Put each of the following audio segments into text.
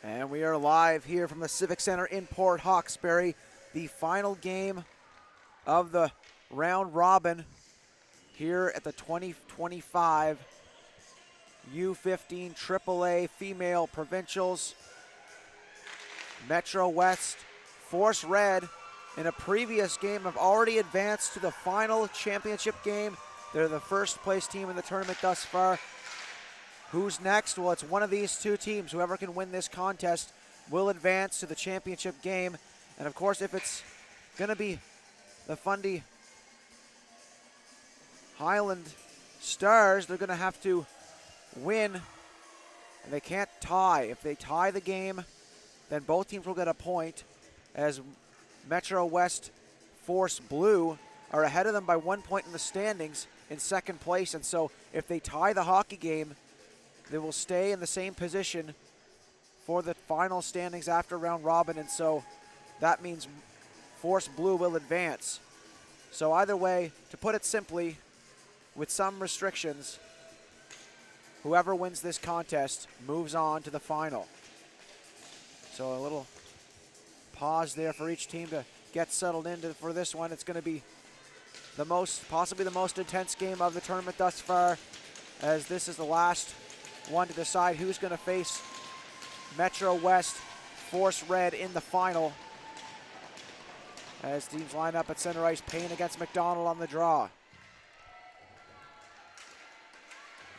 And we are live here from the Civic Center in Port Hawkesbury. The final game of the round robin here at the 2025 U15 AAA Female Provincials. Metro West Force Red in a previous game have already advanced to the final championship game. They're the first place team in the tournament thus far. Who's next? Well, it's one of these two teams. Whoever can win this contest will advance to the championship game. And of course, if it's going to be the Fundy Highland Stars, they're going to have to win. And they can't tie. If they tie the game, then both teams will get a point, as Metro West Force Blue are ahead of them by 1 point in the standings in second place. And so if they tie the hockey game, they will stay in the same position for the final standings after round robin, and so that means Force Blue will advance. So either way, to put it simply, with some restrictions, whoever wins this contest moves on to the final. So a little pause there for each team to get settled into for this one. It's going to be possibly the most intense game of the tournament thus far, as this is the last one to decide who's going to face Metro West Force Red in the final. As teams line up at center ice, Payne against McDonald on the draw.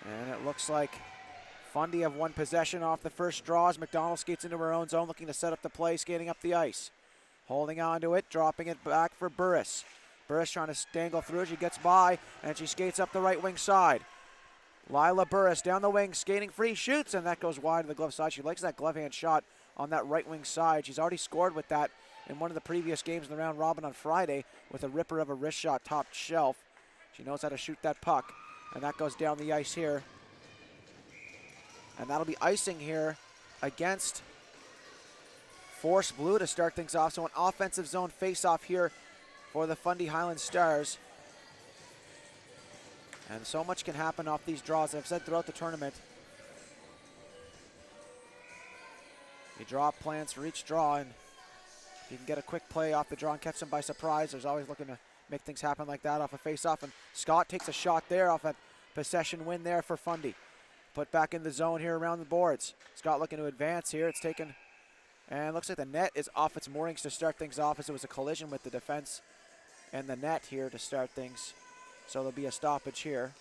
And it looks like Fundy have won possession off the first draw as McDonald skates into her own zone, looking to set up the play, skating up the ice. Holding on to it, dropping it back for Burris. Burris trying to dangle through, she gets by, and she skates up the right wing side. Lila Burris down the wing, skating free, shoots, and that goes wide to the glove side. She likes that glove hand shot on that right wing side. She's already scored with that in one of the previous games in the round robin on Friday with a ripper of a wrist shot top shelf. She knows how to shoot that puck, and that goes down the ice here. And that'll be icing here against Force Blue to start things off. So an offensive zone face-off here for the Fundy Highland Stars. And so much can happen off these draws. I've said throughout the tournament, you draw up plans for each draw, and if you can get a quick play off the draw and catch them by surprise, there's always looking to make things happen like that off a face-off. And Scott takes a shot there off that possession win there for Fundy. Put back in the zone here around the boards. Scott looking to advance here. It's taken, and looks like the net is off its moorings to start things off, as it was a collision with the defense and the net here to start things. So there'll be a stoppage here.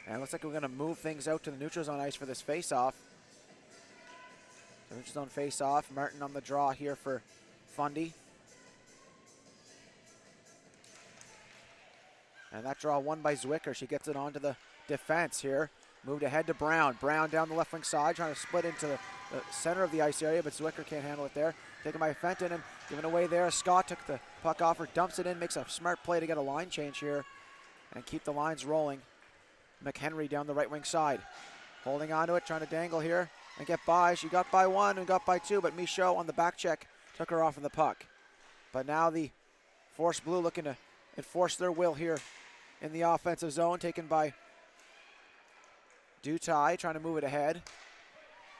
And it looks like we're going to move things out to the neutral zone ice for this face-off. The neutral zone face-off. Martin on the draw here for Fundy. And that draw won by Zwicker. She gets it onto the defense here. Moved ahead to Brown. Brown down the left wing side, trying to split into the center of the ice area, but Zwicker can't handle it there. Taken by Fenton and given away there. Scott took the puck off her, dumps it in, makes a smart play to get a line change here and keep the lines rolling. McHenry down the right wing side. Holding on to it, trying to dangle here and get by. She got by one and got by two, but Michaud on the back check took her off of the puck. But now the Force Blue looking to enforce their will here in the offensive zone, taken by Dutai, trying to move it ahead.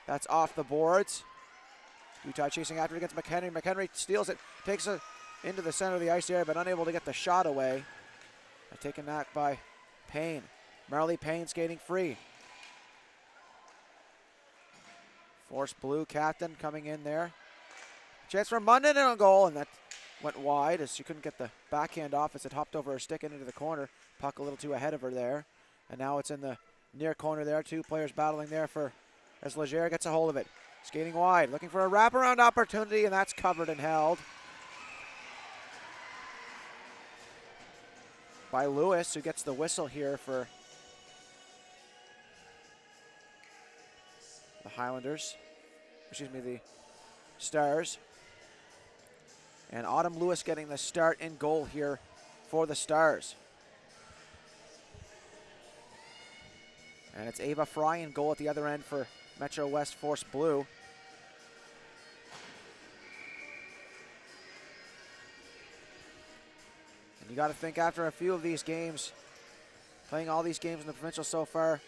That's off the boards. Dutai chasing after it against McHenry. McHenry steals it, takes it into the center of the ice area, but unable to get the shot away. Taken that by Payne. Marley Payne skating free. Force Blue captain coming in there. Chance for Munden on goal, and that went wide as she couldn't get the backhand off as it hopped over her stick and into the corner. Puck a little too ahead of her there. And now it's in the near corner there. Two players battling there for as Legere gets a hold of it. Skating wide, looking for a wraparound opportunity, and that's covered and held by Lewis, who gets the whistle here for the Highlanders. Excuse me, the Stars. And Autumn Lewis getting the start in goal here for the Stars. And it's Ava Fry in goal at the other end for Metro West Force Blue. You got to think after a few of these games, playing all these games in the Provincials so far,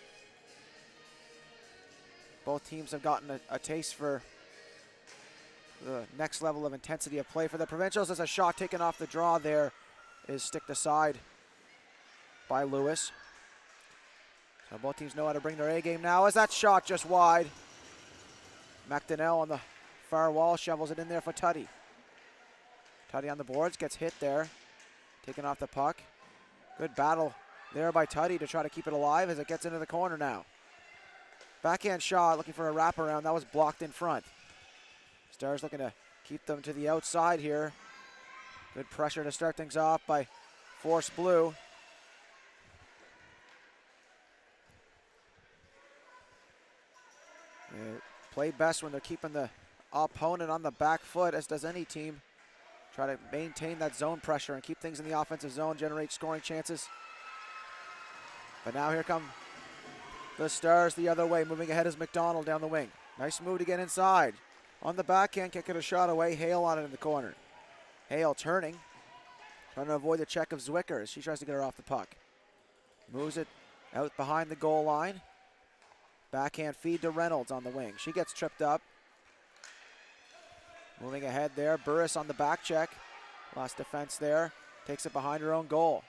both teams have gotten a taste for the next level of intensity of play for the Provincials. As a shot taken off the draw there is sticked aside by Lewis. So both teams know how to bring their A game now as that shot just wide. McDonnell on the far wall shovels it in there for Tuddy. Tuddy on the boards, gets hit there, taking off the puck. Good battle there by Tuddy to try to keep it alive as it gets into the corner now. Backhand shot, looking for a wraparound. That was blocked in front. Stars looking to keep them to the outside here. Good pressure to start things off by Force Blue. They play best when they're keeping the opponent on the back foot, as does any team. Try to maintain that zone pressure and keep things in the offensive zone, generate scoring chances. But now here come the Stars the other way. Moving ahead is McDonald down the wing. Nice move to get inside. On the backhand, kicking a shot away. Hale on it in the corner. Hale turning, trying to avoid the check of Zwicker as she tries to get her off the puck. Moves it out behind the goal line. Backhand feed to Reynolds on the wing. She gets tripped up. Moving ahead there, Burris on the back check. Lost defense there. Takes it behind her own goal.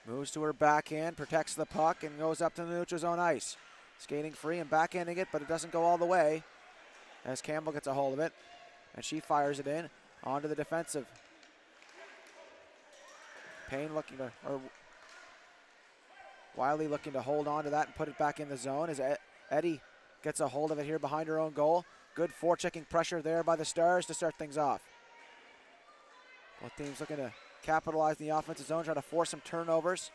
Moves to her backhand, protects the puck, and goes up to the neutral zone ice. Skating free and backhanding it, but it doesn't go all the way as Campbell gets a hold of it. And she fires it in onto the defensive. Payne looking to, or Wiley looking to hold on to that and put it back in the zone as Eddie gets a hold of it here behind her own goal. Good forechecking pressure there by the Stars to start things off. Both teams looking to capitalize the offensive zone, try to force some turnovers.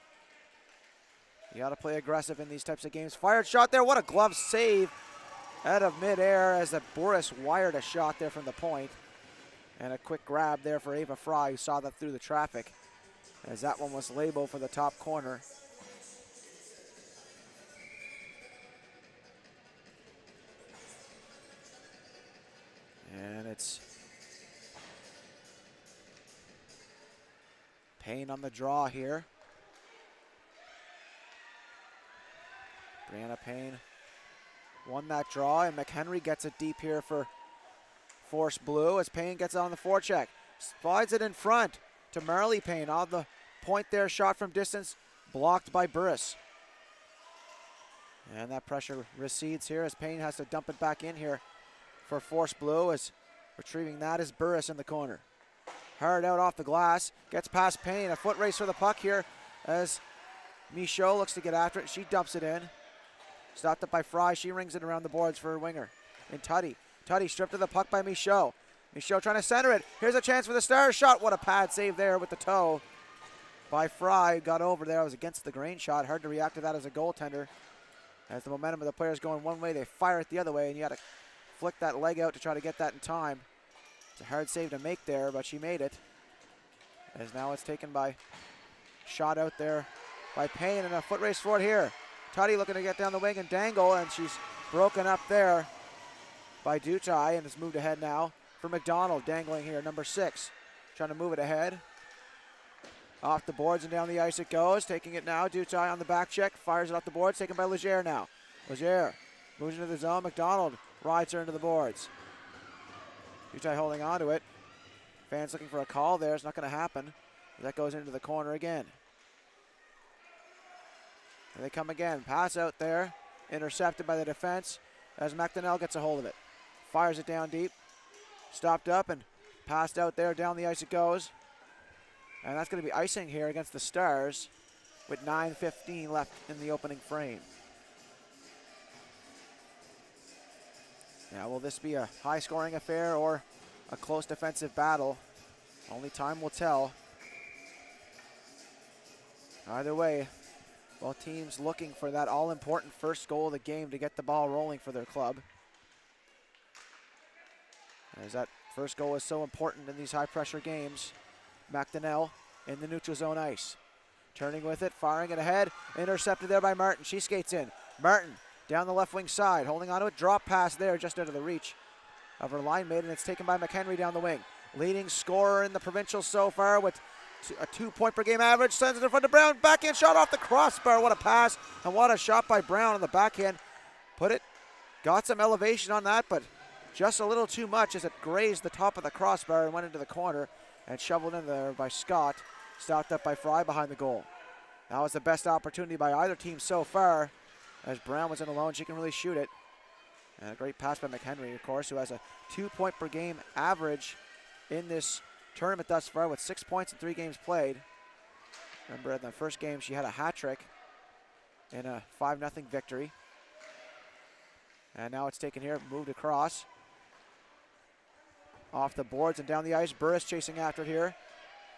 You got to play aggressive in these types of games. Fired shot there. What a glove save out of midair as Boris wired a shot there from the point. And a quick grab there for Ava Fry, who saw that through the traffic, as that one was labeled for the top corner. And it's Payne on the draw here. Brianna Payne won that draw, and McHenry gets it deep here for Force Blue as Payne gets it on the forecheck. Slides it in front to Marley Payne. On the point there, shot from distance, blocked by Burris. And that pressure recedes here as Payne has to dump it back in here for Force Blue, as retrieving that is Burris in the corner. Hard out off the glass, gets past Payne. A foot race for the puck here as Michaud looks to get after it. She dumps it in. Stopped up by Fry. She rings it around the boards for her winger. And Tuddy. Tuddy stripped of the puck by Michaud. Michaud trying to center it. Here's a chance for the Stars. Shot. What a pad save there with the toe by Fry. Got over there. It was against the grain shot. Hard to react to that as a goaltender. As the momentum of the players going one way, they fire it the other way, and you got to flick that leg out to try to get that in time. It's a hard save to make there, but she made it. As now it's taken by, shot out there by Payne, and a foot race for it here. Tuddy looking to get down the wing and dangle, and she's broken up there by Dutai, and has moved ahead now for McDonald, dangling here, number 6. Trying to move it ahead. Off the boards and down the ice it goes. Taking it now, Dutai on the back check, fires it off the boards, taken by Legere now. Legere moves into the zone, McDonald rides her into the boards. Dutai holding on to it. Fans looking for a call there. It's not going to happen. That goes into the corner again. And they come again. Pass out there. Intercepted by the defense as McDonnell gets a hold of it. Fires it down deep. Stopped up and passed out there. Down the ice it goes. And that's going to be icing here against the Stars with 9:15 left in the opening frame. Now, will this be a high-scoring affair or a close defensive battle? Only time will tell. Either way, both teams looking for that all-important first goal of the game to get the ball rolling for their club. As that first goal is so important in these high-pressure games. McDonnell in the neutral zone ice. Turning with it, firing it ahead. Intercepted there by Martin. She skates in. Martin down the left wing side, holding onto it. Drop pass there just out of the reach of her line mate, and it's taken by McHenry down the wing. Leading scorer in the Provincials so far with a 2-point per game average. Sends it in front of Brown. Backhand shot off the crossbar. What a pass and what a shot by Brown on the backhand. Got some elevation on that, but just a little too much as it grazed the top of the crossbar and went into the corner and shoveled in there by Scott. Stopped up by Fry behind the goal. That was the best opportunity by either team so far, as Brown was in alone. She can really shoot it. And a great pass by McHenry, of course, who has a 2-point per game average in this tournament thus far with 6 points in 3 games played. Remember, in the first game, she had a hat trick in a 5-0 victory. And now it's taken here, moved across. Off the boards and down the ice. Burris chasing after it here.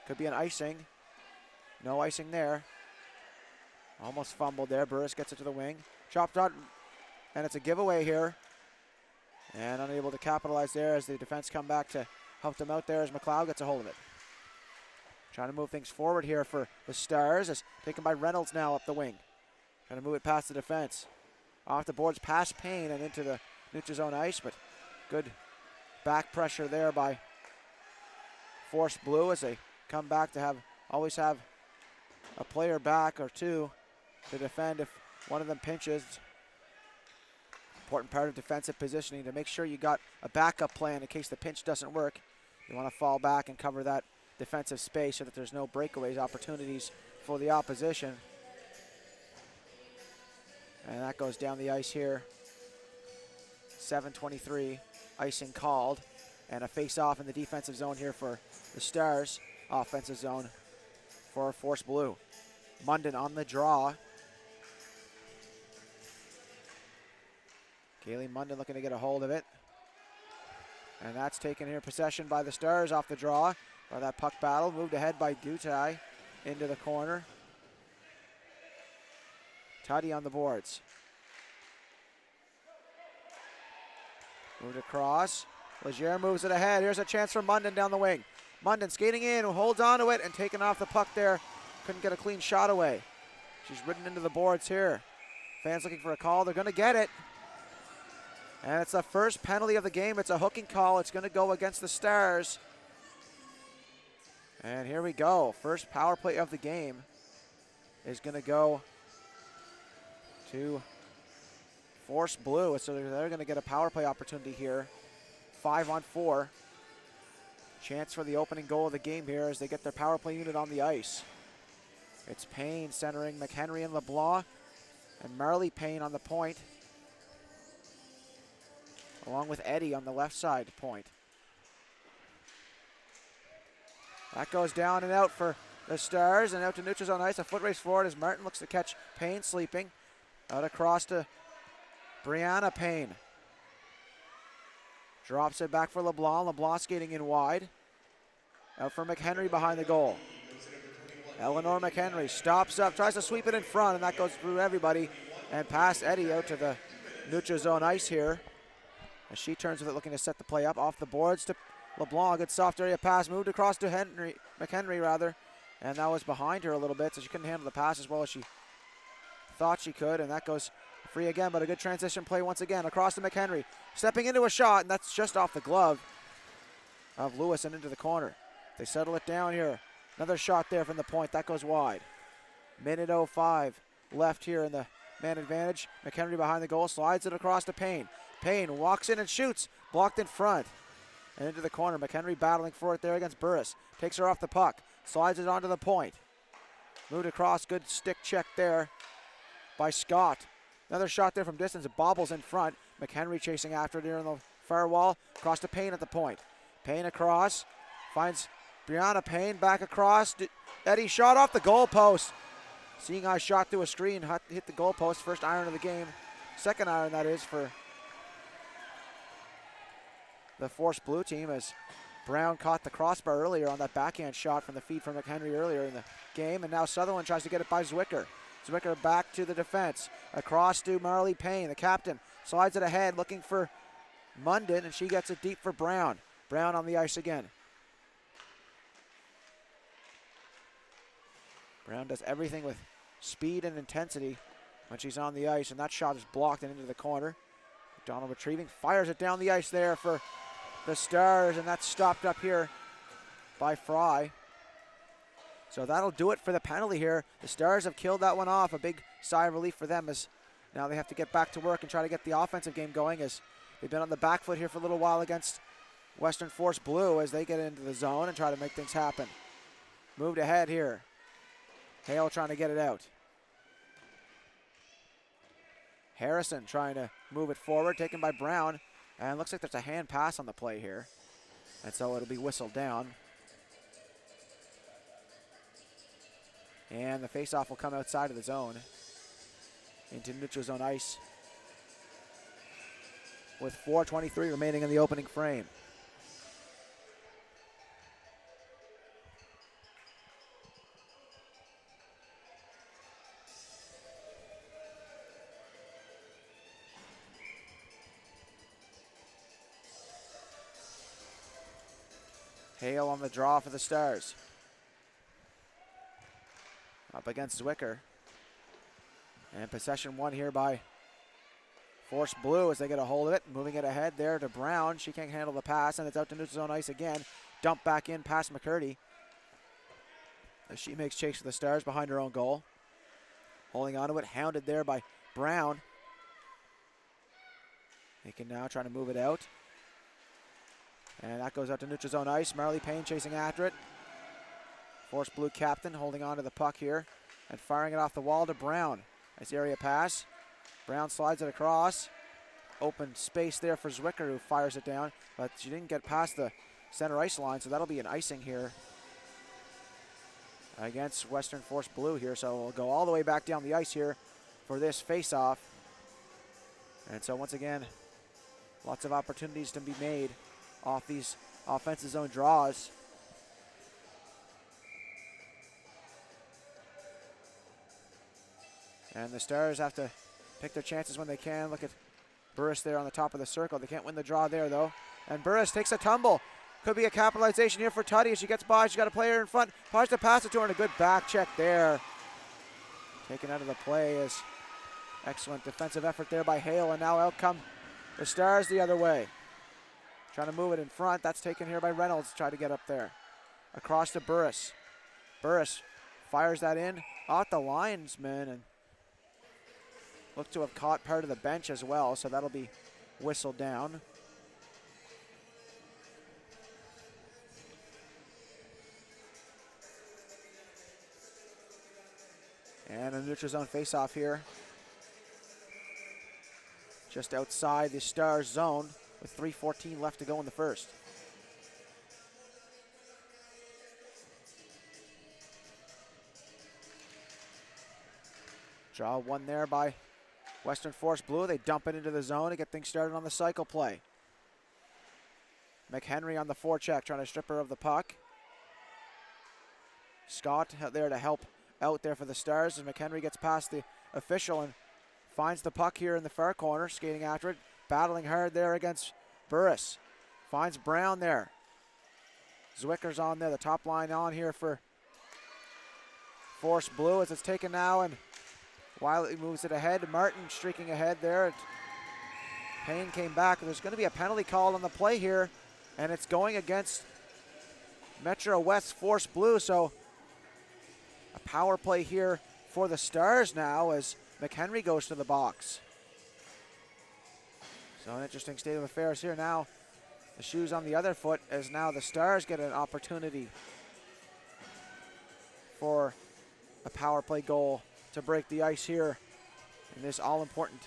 Could be an icing. No icing there. Almost fumbled there. Burris gets it to the wing. Chopped out, and it's a giveaway here. And unable to capitalize there as the defense come back to help them out there as McLeod gets a hold of it. Trying to move things forward here for the Stars. It's taken by Reynolds now up the wing. Trying to move it past the defense. Off the boards, past Payne and into the neutral zone ice, but good back pressure there by Force Blue as they come back to always have a player back or two to defend if one of them pinches. Important part of defensive positioning to make sure you got a backup plan in case the pinch doesn't work. You want to fall back and cover that defensive space so that there's no breakaways, opportunities for the opposition. And that goes down the ice here. 7:23, icing called. And a face-off in the defensive zone here for the Stars. Offensive zone for Force Blue. Munden on the draw. Kaylee Munden looking to get a hold of it. And that's taken here, possession by the Stars off the draw. By that puck battle, moved ahead by Dutai into the corner. Tuddy on the boards. Moved across. Leger moves it ahead. Here's a chance for Munden down the wing. Munden skating in, holds on to it and taking off the puck there. Couldn't get a clean shot away. She's ridden into the boards here. Fans looking for a call. They're going to get it. And it's the first penalty of the game. It's a hooking call. It's going to go against the Stars. And here we go. First power play of the game is going to go to Force Blue. So they're going to get a power play opportunity here. 5-on-4. Chance for the opening goal of the game here as they get their power play unit on the ice. It's Payne centering McHenry and LeBlanc, and Marley Payne on the point, along with Eddie on the left side point. That goes down and out for the Stars, and out to neutral zone ice. A foot race forward as Martin looks to catch Payne sleeping. Out across to Brianna Payne. Drops it back for LeBlanc. LeBlanc skating in wide. Out for McHenry behind the goal. Eleanor McHenry stops up, tries to sweep it in front, and that goes through everybody and past Eddie out to the neutral zone ice here. As she turns with it, looking to set the play up. Off the boards to LeBlanc. Good soft area pass. Moved across to McHenry. And that was behind her a little bit, so she couldn't handle the pass as well as she thought she could. And that goes free again, but a good transition play once again. Across to McHenry. Stepping into a shot, and that's just off the glove of Lewis and into the corner. They settle it down here. Another shot there from the point. That goes wide. Minute 05 left here in the man advantage. McHenry behind the goal. Slides it across to Payne. Payne walks in and shoots. Blocked in front. And into the corner. McHenry battling for it there against Burris. Takes her off the puck. Slides it onto the point. Moved across. Good stick check there by Scott. Another shot there from distance. It bobbles in front. McHenry chasing after it here on the far wall. Across to Payne at the point. Payne across. Finds Brianna Payne back across. Eddie shot off the goalpost. Seeing eye shot through a screen. Hit the goalpost. First iron of the game. Second iron, that is, for the Force Blue team, as Brown caught the crossbar earlier on that backhand shot from the feed from McHenry earlier in the game. And now Sutherland tries to get it by Zwicker. Zwicker back to the defense. Across to Marley Payne, the captain. Slides it ahead, looking for Munden, and she gets it deep for Brown. Brown on the ice again. Brown does everything with speed and intensity when she's on the ice, and that shot is blocked and into the corner. McDonald retrieving, fires it down the ice there for the Stars, and that's stopped up here by Fry. So that'll do it for the penalty here. The Stars have killed that one off. A big sigh of relief for them as now they have to get back to work and try to get the offensive game going, as they've been on the back foot here for a little while against Western Force Blue as they get into the zone and try to make things happen. Moved ahead here. Hale trying to get it out. Harrison trying to move it forward, taken by Brown. And it looks like there's a hand pass on the play here. And so it'll be whistled down. And the faceoff will come outside of the zone into neutral zone ice with 4:23 remaining in the opening frame. Hale on the draw for the Stars. Up against Zwicker. And possession won here by Force Blue as they get a hold of it. Moving it ahead there to Brown. She can't handle the pass, and it's out to neutral zone ice again. Dump back in past McCurdy as she makes chase for the Stars behind her own goal. Holding on to it, hounded there by Brown. They can now try to move it out. And that goes out to neutral zone ice. Marley Payne chasing after it. Force Blue captain holding on to the puck here and firing it off the wall to Brown. Nice area pass. Brown slides it across. Open space there for Zwicker, who fires it down, but she didn't get past the center ice line, so that'll be an icing here against Western Force Blue here. So we'll go all the way back down the ice here for this face-off. And so once again, lots of opportunities to be made off these offensive zone draws. And the Stars have to pick their chances when they can. Look at Burris there on the top of the circle. They can't win the draw there, though. And Burris takes a tumble. Could be a capitalization here for Tuddy as she gets by. She's got a player in front. Tries to pass it to her, and a good back check there. Taken out of the play is excellent defensive effort there by Hale, and now out come the Stars the other way. Trying to move it in front. That's taken here by Reynolds. Try to get up there. Across to Burris. Burris fires that in off the linesman and looked to have caught part of the bench as well, so that'll be whistled down. And a neutral zone face-off here. Just outside the Stars zone with 3:14 left to go in the first. Draw one there by Western Force Blue. They dump it into the zone to get things started on the cycle play. McHenry on the forecheck, trying to strip her of the puck. Scott out there to help out there for the Stars as McHenry gets past the official and finds the puck here in the far corner, skating after it, battling hard there against Burris. Finds Brown there. Zwicker's on there, the top line on here for Force Blue as it's taken now, and Wiley moves it ahead. Martin streaking ahead there. Payne came back. There's going to be a penalty call on the play here, and it's going against Metro West Force Blue. So a power play here for the Stars now as McHenry goes to the box. So an interesting state of affairs here now. The shoes on the other foot as now the Stars get an opportunity for a power play goal to break the ice here in this all-important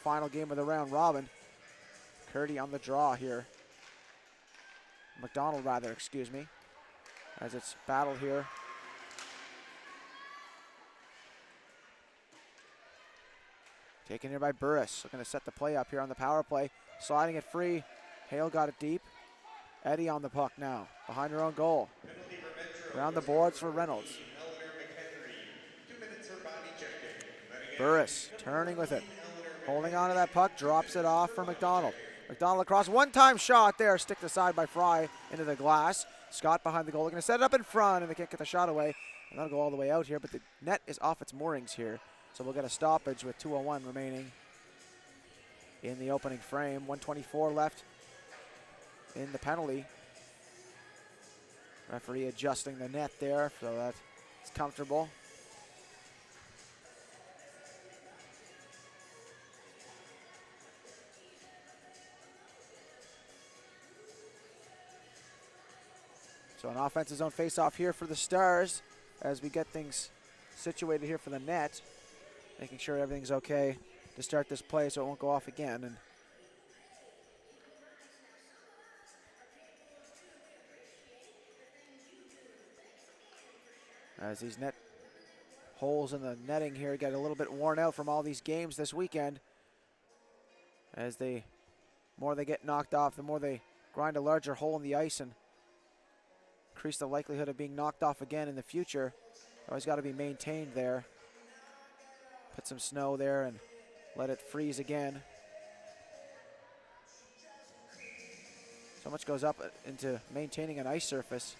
final game of the round robin. Curdy on the draw here. McDonald rather, excuse me, as it's battled here. Taken here by Burris, looking to set the play up here on the power play. Sliding it free. Hale got it deep. Eddie on the puck now, behind her own goal. Around the boards for Reynolds. Burris turning with it. Holding on to that puck, drops it off for McDonald. McDonald across, one-time shot there, sticked aside by Fry into the glass. Scott behind the goal, looking to set it up in front, and they can't get the shot away. And that'll go all the way out here, but the net is off its moorings here. So we'll get a stoppage with 2:01 remaining in the opening frame. 1:24 left in the penalty. Referee adjusting the net there so that It's comfortable. So an offensive zone face-off here for the Stars as we get things situated here for the net, making sure everything's okay to start this play so it won't go off again. And as these net holes in the netting here get a little bit worn out from all these games this weekend, as the more they get knocked off, the more they grind a larger hole in the ice and increase the likelihood of being knocked off again in the future. Always got to be maintained there. Put some snow there and let it freeze again. So much goes up into maintaining an ice surface.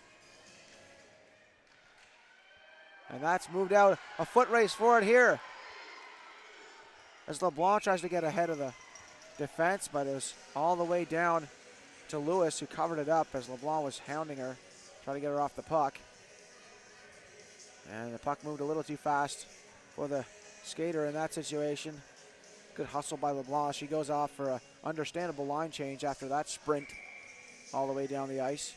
And that's moved out. A foot race for it here, as LeBlanc tries to get ahead of the defense, but it was all the way down to Lewis, who covered it up as LeBlanc was hounding her, trying to get her off the puck. And the puck moved a little too fast for the skater in that situation. Good hustle by LeBlanc. She goes off for an understandable line change after that sprint all the way down the ice.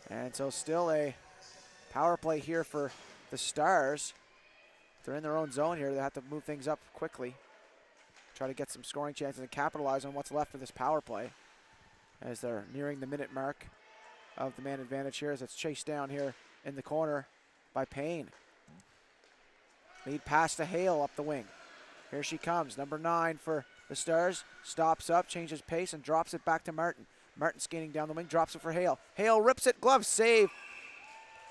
And so still a power play here for the Stars. They're in their own zone here. They have to move things up quickly, try to get some scoring chances and capitalize on what's left of this power play as they're nearing the minute mark of the man advantage here, as it's chased down here in the corner by Payne. Lead pass to Hale up the wing. Here she comes, number 9 for the Stars. Stops up, changes pace, and drops it back to Martin. Martin skating down the wing, drops it for Hale. Hale rips it, glove save,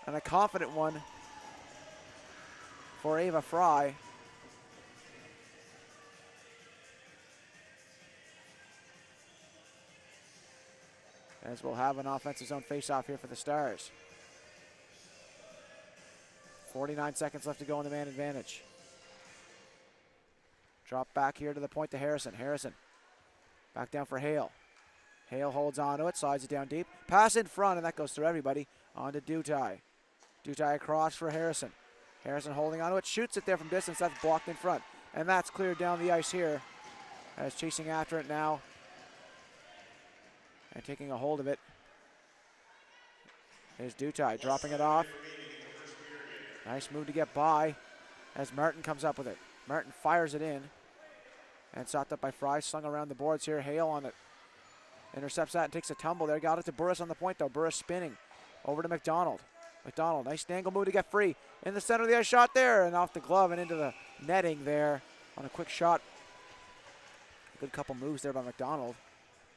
and a confident one for Ava Fry. As we'll have an offensive zone face-off here for the Stars. 49 seconds left to go in the man advantage. Drop back here to the point to Harrison. Harrison back down for Hale. Hale holds on to it, slides it down deep. Pass in front, and that goes through everybody. On to Dutai. Dutai across for Harrison. Harrison holding on to it, shoots it there from distance. That's blocked in front. And that's cleared down the ice here. As chasing after it now and taking a hold of it is Dutai, dropping it off. Nice move to get by as Martin comes up with it. Martin fires it in and socked up by Fry, slung around the boards here. Hale on it. Intercepts that and takes a tumble there. Got it to Burris on the point though. Burris spinning over to McDonald. McDonald, nice angle move to get free. In the center of the ice, shot there and off the glove and into the netting there on a quick shot. Good couple moves there by McDonald.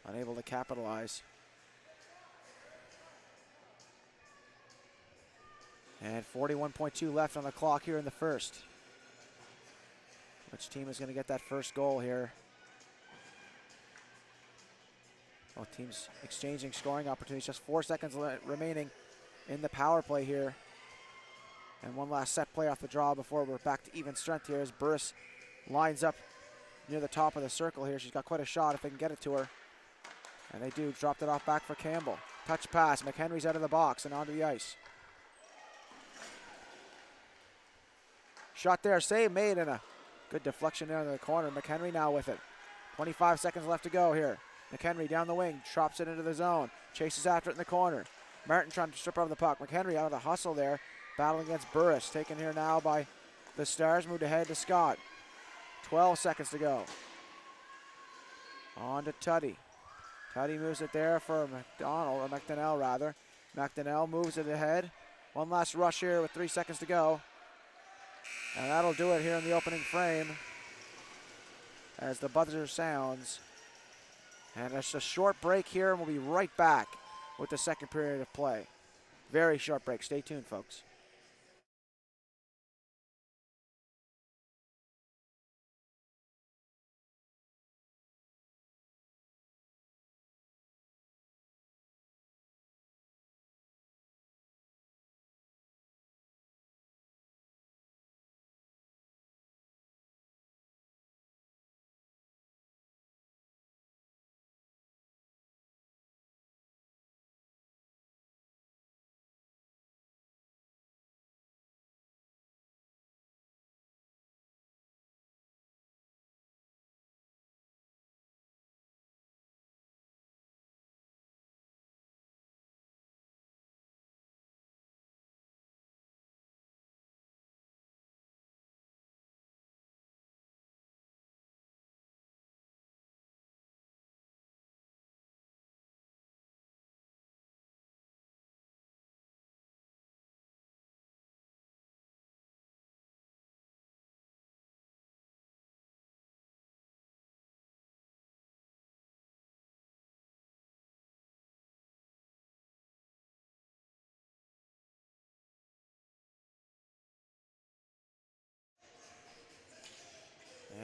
Unable to capitalize. And 41.2 left on the clock here in the first. Which team is going to get that first goal here? Both teams exchanging scoring opportunities. Just 4 seconds remaining in the power play here. And one last set play off the draw before we're back to even strength here as Burris lines up near the top of the circle here. She's got quite a shot if they can get it to her. And they do. Dropped it off back for Campbell. Touch pass. McHenry's out of the box and onto the ice. Shot there. Save made and a good deflection there in the corner. McHenry now with it. 25 seconds left to go here. McHenry down the wing. Drops it into the zone. Chases after it in the corner. Martin trying to strip out of the puck. McHenry out of the hustle there. Battling against Burris. Taken here now by the Stars. Moved ahead to Scott. 12 seconds to go. On to Tuddy. Tuddy moves it there for McDonald, or McDonnell rather. McDonnell moves it ahead. One last rush here with 3 seconds to go. And that'll do it here in the opening frame as the buzzer sounds. And it's a short break here, and we'll be right back with the second period of play. Very short break. Stay tuned, folks.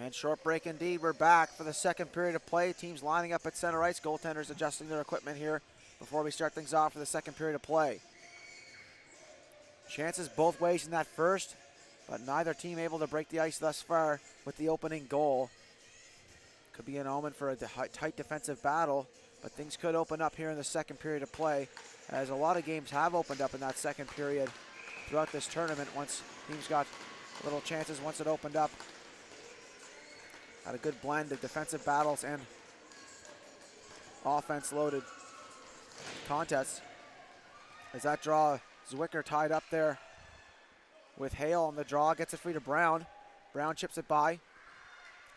And short break indeed. We're back for the second period of play. Teams lining up at center ice. Goaltenders adjusting their equipment here before we start things off for the second period of play. Chances both ways in that first, but neither team able to break the ice thus far with the opening goal. Could be an omen for a tight defensive battle, but things could open up here in the second period of play, as a lot of games have opened up in that second period throughout this tournament once teams got little chances once it opened up. Had a good blend of defensive battles and offense-loaded contests. As that draw, Zwicker tied up there with Hale on the draw, gets it free to Brown. Brown chips it by.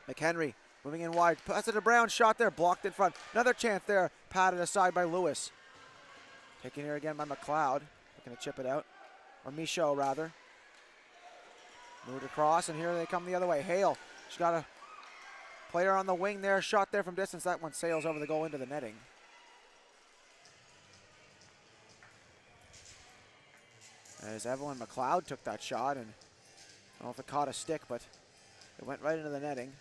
McHenry moving in wide, passes it to Brown, shot there, blocked in front. Another chance there, patted aside by Lewis. Taken here again by McLeod, looking to chip it out, or Michaud rather. Moved across, and here they come the other way. Hale, she's got a player on the wing there, shot there from distance. That one sails over the goal into the netting. As Evelyn McLeod took that shot, and I don't know if it caught a stick, but it went right into the netting.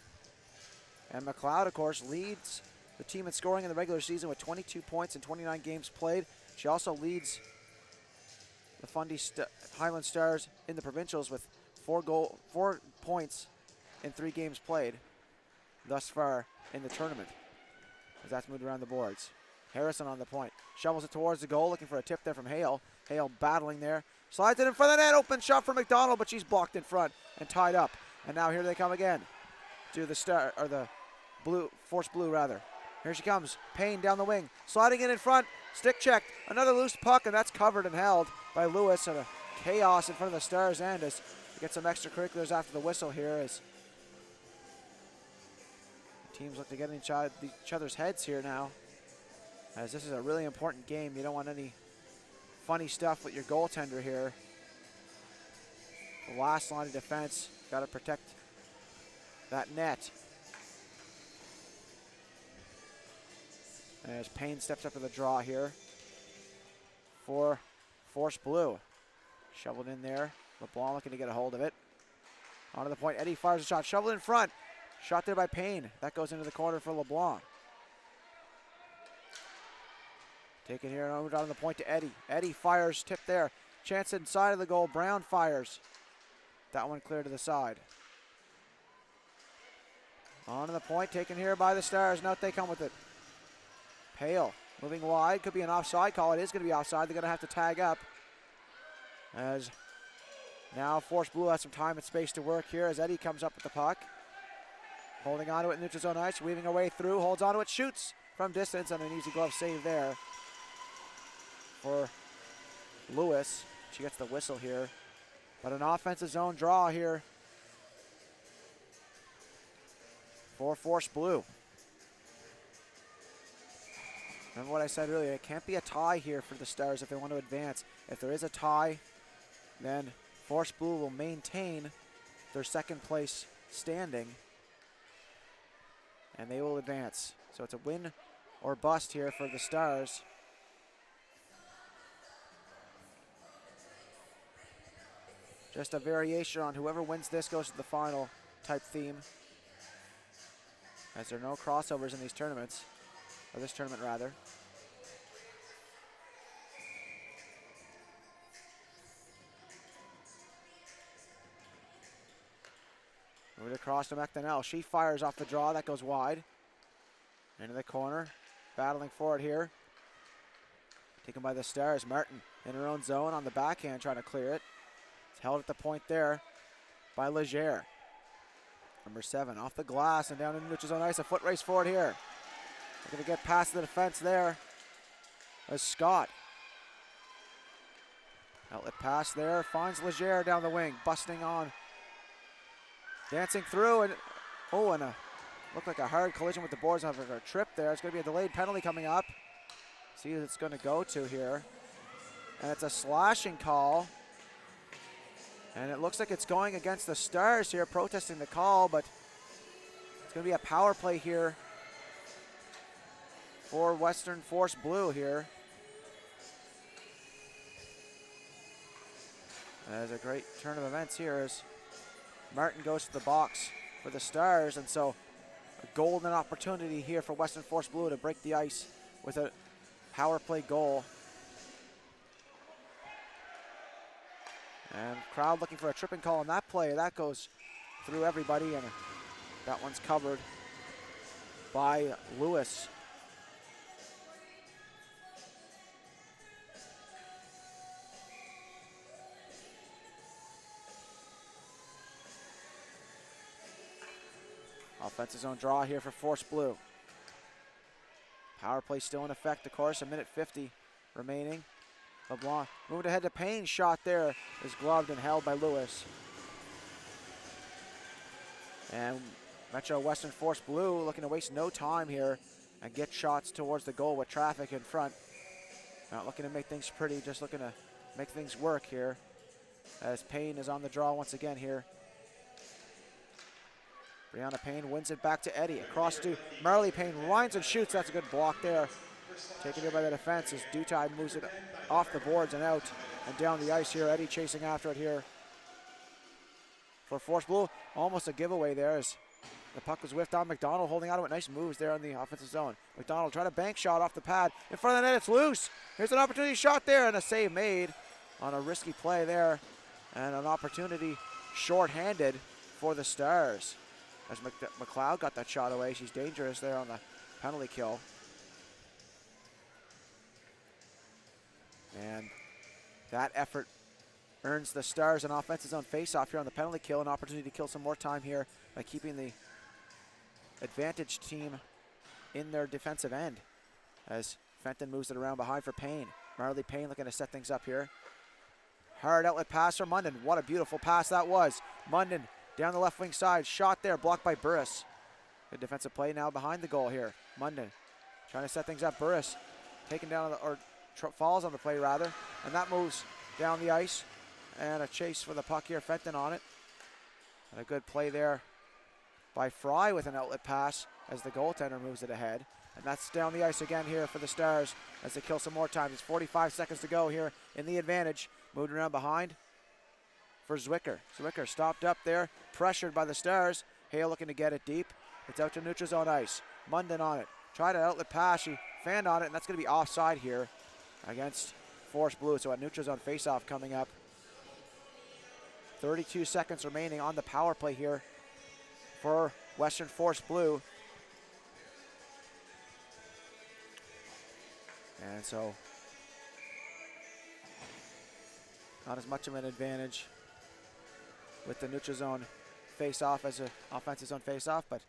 And McLeod, of course, leads the team in scoring in the regular season with 22 points in 29 games played. She also leads the Fundy Highland Stars in the Provincials with 4 points in 3 games played thus far in the tournament, as that's moved around the boards. Harrison on the point, shovels it towards the goal, looking for a tip there from Hale. Hale battling there, slides it in front of the net, open shot for McDonald, but she's blocked in front and tied up. And now here they come again to the star, or the blue, force blue rather. Here she comes, Payne down the wing, sliding it in front, stick checked, another loose puck, and that's covered and held by Lewis. And a chaos in front of the Stars end as we get some extracurriculars after the whistle here, as teams look to get in each other's heads here now, as this is a really important game. You don't want any funny stuff with your goaltender here. The last line of defense, got to protect that net. As Payne steps up to the draw here for Force Blue. Shoveled in there. LeBlanc looking to get a hold of it. Onto the point, Eddie fires a shot, shoveled in front. Shot there by Payne. That goes into the corner for LeBlanc. Taken here and over down the point to Eddie. Eddie fires, tip there. Chance inside of the goal. Brown fires. That one clear to the side. On to the point, taken here by the Stars. Now they come with it. Hale moving wide. Could be an offside call. It is going to be offside. They're going to have to tag up. As now Force Blue has some time and space to work here as Eddie comes up with the puck. Holding onto it in neutral zone ice. Weaving her way through. Holds onto it. Shoots from distance. And an easy glove save there for Lewis. She gets the whistle here. But an offensive zone draw here for Force Blue. Remember what I said earlier, it can't be a tie here for the Stars if they want to advance. If there is a tie, then Force Blue will maintain their second place standing and they will advance. So it's a win or bust here for the Stars. Just a variation on whoever wins this goes to the final type theme, as there are no crossovers in these tournaments, or this tournament rather. Moving across to McDonnell. She fires off the draw. That goes wide. Into the corner. Battling for it here. Taken by the Stars. Martin in her own zone on the backhand trying to clear it. It's held at the point there by Leger. Number 7 off the glass and down in neutral zone ice. A foot race forward here. They're going to get past the defense there as Scott. Outlet pass there. Finds Leger down the wing. Busting on. Dancing through and looked like a hard collision with the boards after a trip there. It's going to be a delayed penalty coming up. See who it's going to go to here. And it's a slashing call. And it looks like it's going against the Stars here, protesting the call, but it's going to be a power play here for Western Force Blue here. There's a great turn of events here as Martin goes to the box for the Stars, and so a golden opportunity here for Western Force Blue to break the ice with a power play goal. And crowd looking for a tripping call on that play. That goes through everybody, and that one's covered by Lewis. Offensive zone draw here for Force Blue. Power play still in effect, of course, a minute 50 remaining. LeBlanc moved ahead to Payne. Shot there is gloved and held by Lewis. And Metro Western Force Blue looking to waste no time here and get shots towards the goal with traffic in front. Not looking to make things pretty, just looking to make things work here as Payne is on the draw once again here. Brianna Payne wins it back to Eddie. Across to Marley Payne, winds and shoots. That's a good block there. Taken here by the defense as Dutai moves it off the boards and out and down the ice here. Eddie chasing after it here for Force Blue. Almost a giveaway there as the puck was whiffed on. McDonald holding on to it. Nice moves there on the offensive zone. McDonald trying to bank shot off the pad. In front of the net, it's loose. Here's an opportunity shot there and a save made on a risky play there. And an opportunity shorthanded for the Stars. As McLeod got that shot away. She's dangerous there on the penalty kill. And that effort earns the Stars an offensive zone face-off here on the penalty kill. An opportunity to kill some more time here by keeping the advantage team in their defensive end. As Fenton moves it around behind for Payne. Marley Payne looking to set things up here. Hard outlet pass for Munden. What a beautiful pass that was. Munden down the left wing side. Shot there, blocked by Burris. Good defensive play now behind the goal here. Munden trying to set things up. Burris taken down, or falls on the play rather. And that moves down the ice. And a chase for the puck here. Fenton on it. And a good play there by Fry with an outlet pass as the goaltender moves it ahead. And that's down the ice again here for the Stars as they kill some more time. There's 45 seconds to go here in the advantage. Moved around behind for Zwicker. Zwicker stopped up there, pressured by the Stars. Hale looking to get it deep. It's out to neutral zone ice. Munden on it. Tried an outlet pass. She fanned on it, and that's going to be offside here against Force Blue. So a neutral zone faceoff coming up. 32 seconds remaining on the power play here for Western Force Blue. And so not as much of an advantage with the neutral zone face-off as an offensive zone face-off, but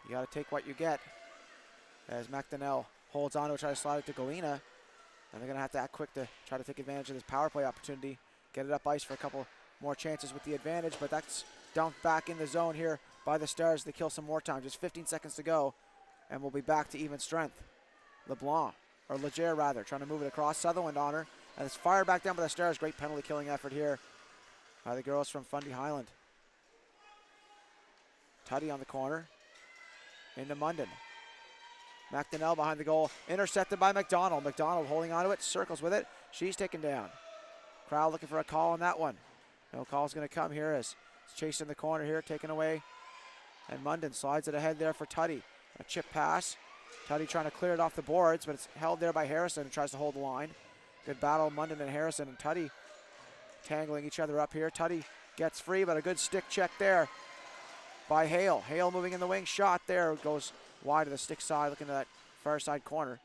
you got to take what you get as McDonnell holds on to it, try to slide it to Galena, and they're going to have to act quick to try to take advantage of this power play opportunity, get it up ice for a couple more chances with the advantage, but that's dumped back in the zone here by the Stars. They kill some more time, just 15 seconds to go, and we'll be back to even strength. Leger rather, trying to move it across. Sutherland on her, and it's fired back down by the Stars. Great penalty killing effort here by the girls from Fundy Highland. Tuddy on the corner, into Munden. McDonnell behind the goal, intercepted by McDonald. McDonald holding onto it, circles with it. She's taken down. Crowd looking for a call on that one. No call's going to come here as it's chasing the corner here, taken away. And Munden slides it ahead there for Tuddy. A chip pass. Tuddy trying to clear it off the boards, but it's held there by Harrison and tries to hold the line. Good battle, Munden and Harrison, and Tuddy tangling each other up here. Tuddy gets free, but a good stick check there by Hale. Hale moving in the wing, shot there, goes wide to the stick side, looking at that far side corner.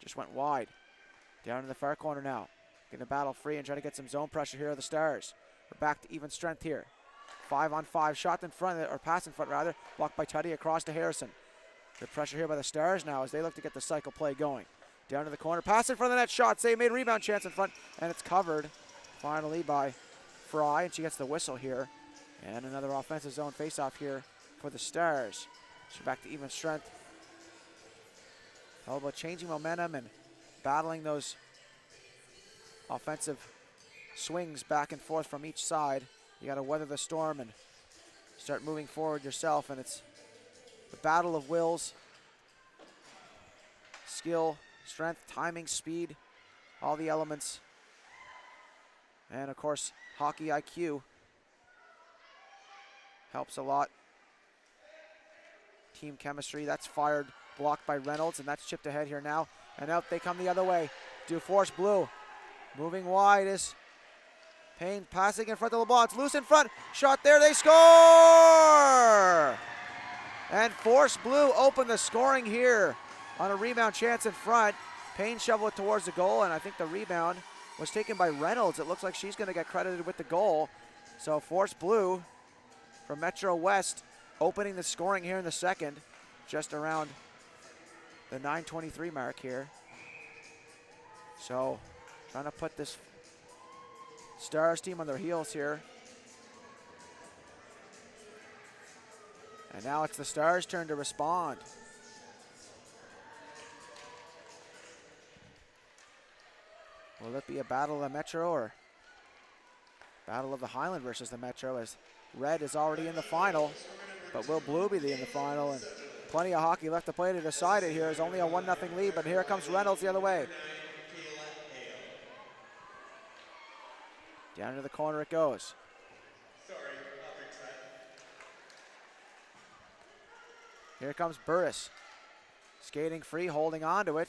Just went wide. Down in the far corner now. Getting the battle free and trying to get some zone pressure here are the Stars. We're back to even strength here. 5-on-5, shot in front, or pass in front rather, blocked by Tuddy across to Harrison. Good pressure here by the Stars now as they look to get the cycle play going. Down to the corner, pass in front of the net, shot, save made, rebound chance in front, and it's covered finally by Fry, and she gets the whistle here. And another offensive zone face-off here for the Stars. So back to even strength. All about changing momentum and battling those offensive swings back and forth from each side. You got to weather the storm and start moving forward yourself, and it's the battle of wills, skill, strength, timing, speed, all the elements. And of course, hockey IQ helps a lot team chemistry. That's fired, blocked by Reynolds, and that's chipped ahead here now. And out they come the other way. Force Blue moving wide is Payne passing in front of LeBlanc. It's loose in front. Shot there. They score! And Force Blue opened the scoring here on a rebound chance in front. Payne shoveled it towards the goal, and I think the rebound was taken by Reynolds. It looks like she's going to get credited with the goal. So Force Blue from Metro West opening the scoring here in the second, just around the 9:23 mark here. So trying to put this Stars team on their heels here. And now it's the Stars' turn to respond. Will it be a battle of the Metro or battle of the Highland versus the Metro, as Red is already in the final, but will Blue be in the final? And plenty of hockey left to play to decide it here. There's only a 1-0 lead, but here comes Reynolds the other way. Down to the corner it goes. Here comes Burris. Skating free, holding on to it.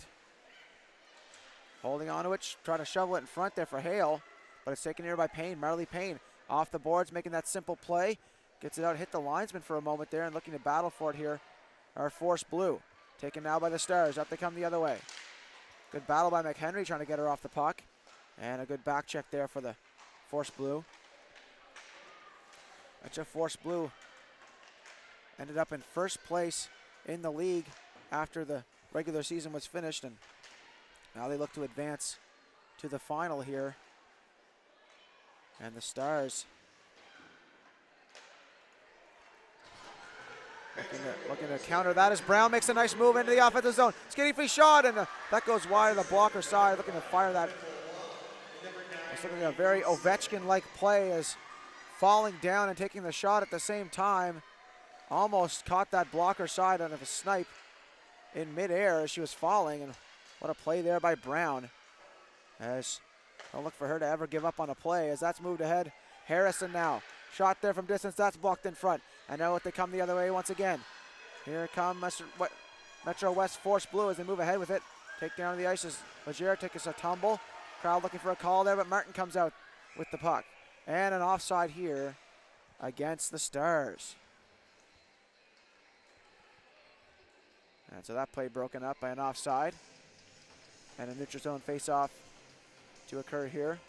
Holding on to it, trying to shovel it in front there for Hale, but it's taken here by Payne. Marley Payne off the boards, making that simple play. Gets it out, hit the linesman for a moment there, and looking to battle for it here are Force Blue. Taken now by the Stars. Up they come the other way. Good battle by McHenry, trying to get her off the puck. And a good back check there for the Force Blue. Metro Force Blue ended up in first place in the league after the regular season was finished, and now they look to advance to the final here. And the Stars looking to counter that as Brown makes a nice move into the offensive zone. Skating free shot, and that goes wide of the blocker side, looking to fire that. It's looking at a very Ovechkin-like play, as falling down and taking the shot at the same time. Almost caught that blocker side out of a snipe in midair as she was falling, and what a play there by Brown. As don't look for her to ever give up on a play, as that's moved ahead. Harrison now. Shot there from distance, that's blocked in front. And now they come the other way once again. Here come Metro West Force Blue as they move ahead with it. Take down the ice as Legere takes a tumble. Crowd looking for a call there, but Martin comes out with the puck. And an offside here against the Stars. And so that play broken up by an offside. And a neutral zone face-off to occur here.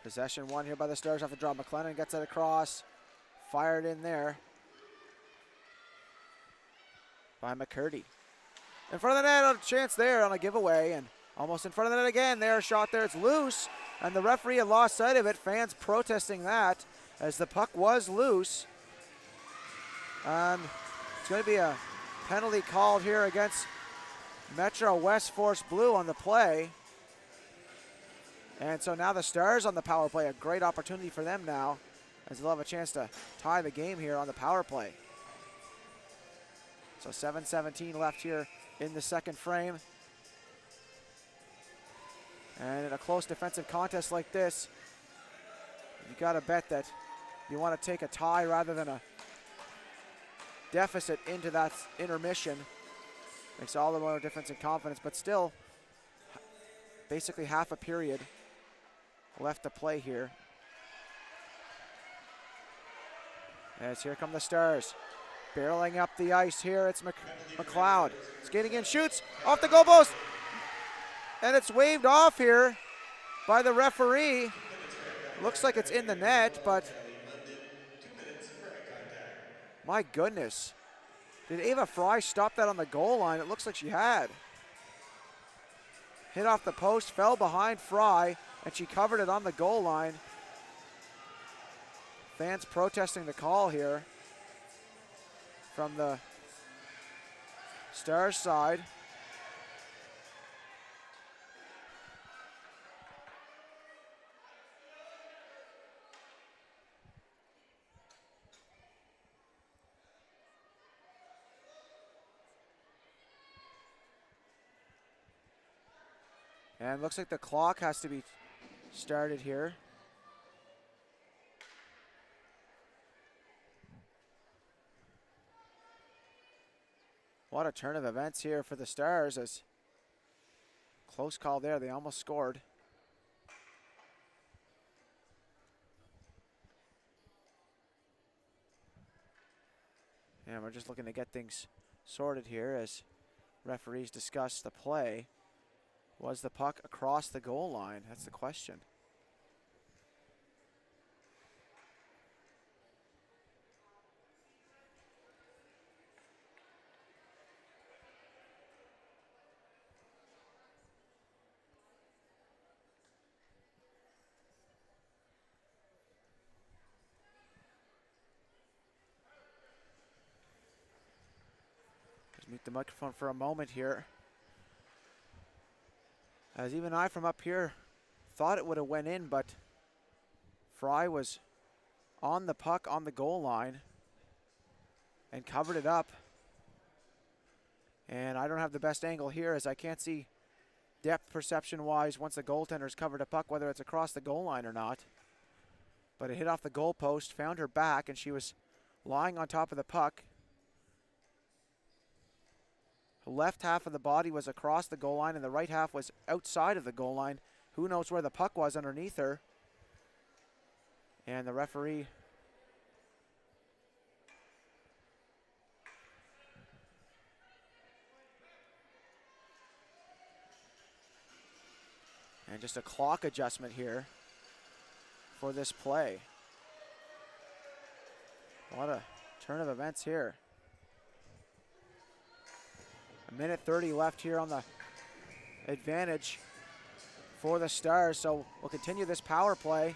Possession won here by the Stars off the draw. McLennan gets it across. Fired in there by McCurdy. In front of the net, a chance there on a giveaway, and almost in front of the net again. There, a shot there, it's loose, and the referee had lost sight of it. Fans protesting that as the puck was loose. And it's going to be a penalty called here against Metro West Force Blue on the play. And so now the Stars on the power play, a great opportunity for them now, as they'll have a chance to tie the game here on the power play. So 7:17 left here in the second frame. And in a close defensive contest like this, you gotta bet that you want to take a tie rather than a deficit into that intermission. Makes all the more difference in confidence, but still basically half a period left to play here. As here come the Stars. Barreling up the ice here, it's McLeod. Skating in, shoots, off the goal post. And it's waved off here by the referee. Looks like it's in the net, but my goodness. Did Ava Fry stop that on the goal line? It looks like she had. Hit off the post, fell behind Fry, and she covered it on the goal line. Fans protesting the call here from the Stars side. And looks like the clock has to be started here. What a turn of events here for the Stars. As close call there, they almost scored. And we're just looking to get things sorted here as referees discuss the play. Was the puck across the goal line? That's the question. Just mute the microphone for a moment here. As even I from up here thought it would have went in, but Fry was on the puck on the goal line and covered it up. And I don't have the best angle here as I can't see depth perception wise once the goaltender's covered a puck, whether it's across the goal line or not. But it hit off the goal post, found her back, and she was lying on top of the puck. The left half of the body was across the goal line and the right half was outside of the goal line. Who knows where the puck was underneath her? And the referee and just a clock adjustment here for this play. What a turn of events here. A minute 30 left here on the advantage for the Stars. So we'll continue this power play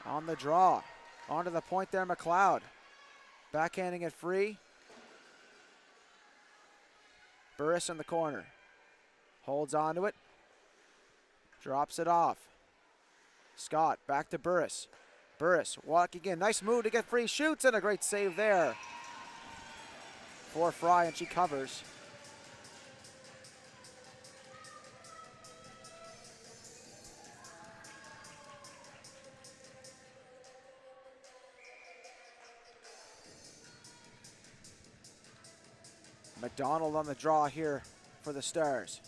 on the draw. Onto the point there, McLeod. Backhanding it free. Burris in the corner. Holds onto it. Drops it off. Scott back to Burris. Burris walking in. Nice move to get free. Shoots and a great save there for Fry, and she covers. McDonald on the draw here for the Stars.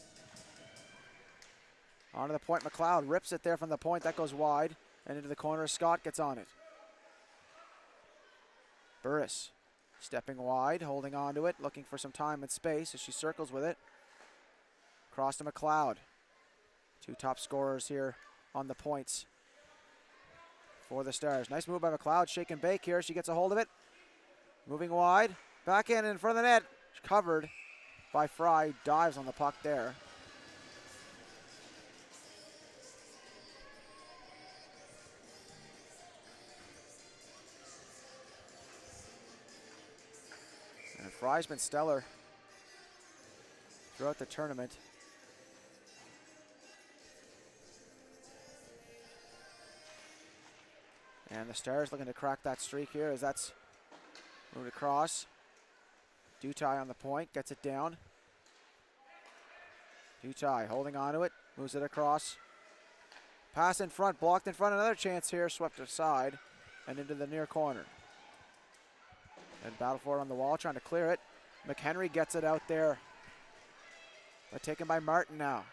Onto the point, McLeod rips it there from the point. That goes wide and into the corner. Scott gets on it. Burris stepping wide, holding on to it, looking for some time and space as she circles with it. Across to McLeod. Two top scorers here on the points for the Stars. Nice move by McLeod, shake and bake here. She gets a hold of it. Moving wide, back in front of the net. Covered by Fry, dives on the puck there. And Fry's been stellar throughout the tournament. And the Stars looking to crack that streak here as that's moved across. Dutai on the point, gets it down. Dutai holding on to it, moves it across. Pass in front, blocked in front, another chance here, swept aside and into the near corner. And battle for it on the wall, trying to clear it. McHenry gets it out there, but taken by Martin now.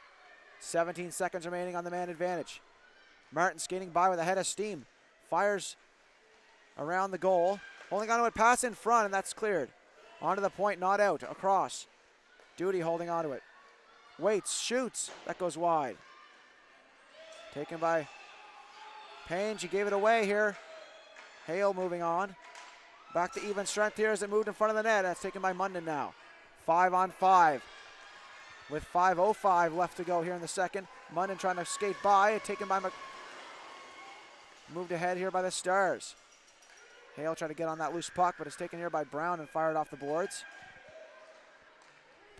17 seconds remaining on the man advantage. Martin skating by with a head of steam. Fires around the goal. Holding on to it, pass in front, and that's cleared. Onto the point, not out, across. Duty holding on to it. Waits, shoots, that goes wide. Taken by Payne, she gave it away here. Hale moving on. Back to even strength here as it moved in front of the net. That's taken by Munden now. 5-on-5. With 5:05 left to go here in the second. Munden trying to skate by, taken by moved ahead here by the Stars. Hale trying to get on that loose puck, but it's taken here by Brown and fired off the boards.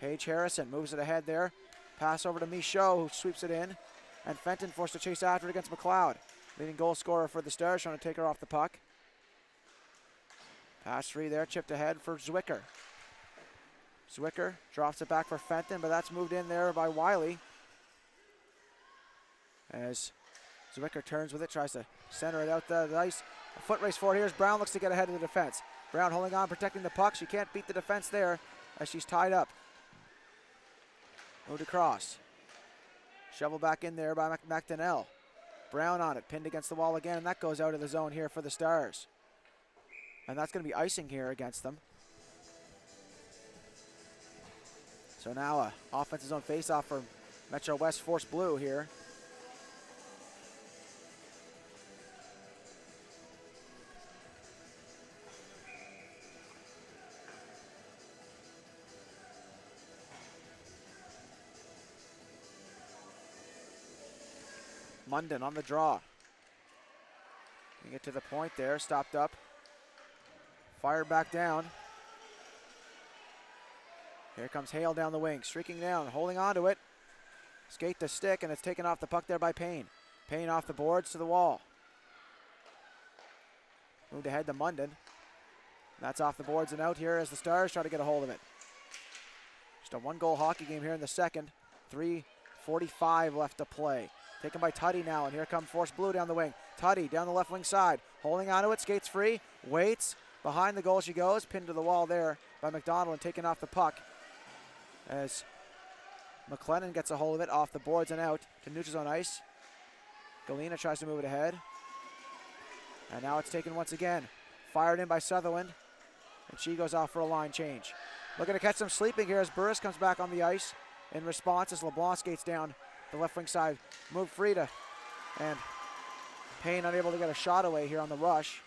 Paige Harrison moves it ahead there. Pass over to Michaud, who sweeps it in. And Fenton forced to chase after it against McLeod. Leading goal scorer for the Stars, trying to take her off the puck. Pass free there, chipped ahead for Zwicker. Zwicker drops it back for Fenton, but that's moved in there by Wiley. as Zwicker turns with it, tries to center it out the ice. A foot race forward here as Brown looks to get ahead of the defense. Brown holding on, protecting the puck. She can't beat the defense there as she's tied up. Moved across. Shovel back in there by McDonnell. Brown on it, pinned against the wall again, and that goes out of the zone here for the Stars. And that's going to be icing here against them. So now a offensive zone face-off for Metro West Force Blue here. Munden on the draw. You get to the point there, stopped up. Fired back down. Here comes Hale down the wing, streaking down, holding on to it. Skate the stick, and it's taken off the puck there by Payne. Payne off the boards to the wall. Moved ahead to Munden. That's off the boards and out here as the Stars try to get a hold of it. Just a one-goal hockey game here in the second. 3:45 left to play. Taken by Tuddy now, and here comes Force Blue down the wing. Tuddy down the left wing side, holding onto it, skates free, waits. Behind the goal she goes, pinned to the wall there by McDonald and taken off the puck as McLennan gets a hold of it off the boards and out to neutral zone ice. Galena tries to move it ahead. And now it's taken once again. Fired in by Sutherland, and she goes off for a line change. Looking to catch some sleeping here as Burris comes back on the ice in response as LeBlanc skates down the left wing side. Move Frida, and Payne unable to get a shot away here on the rush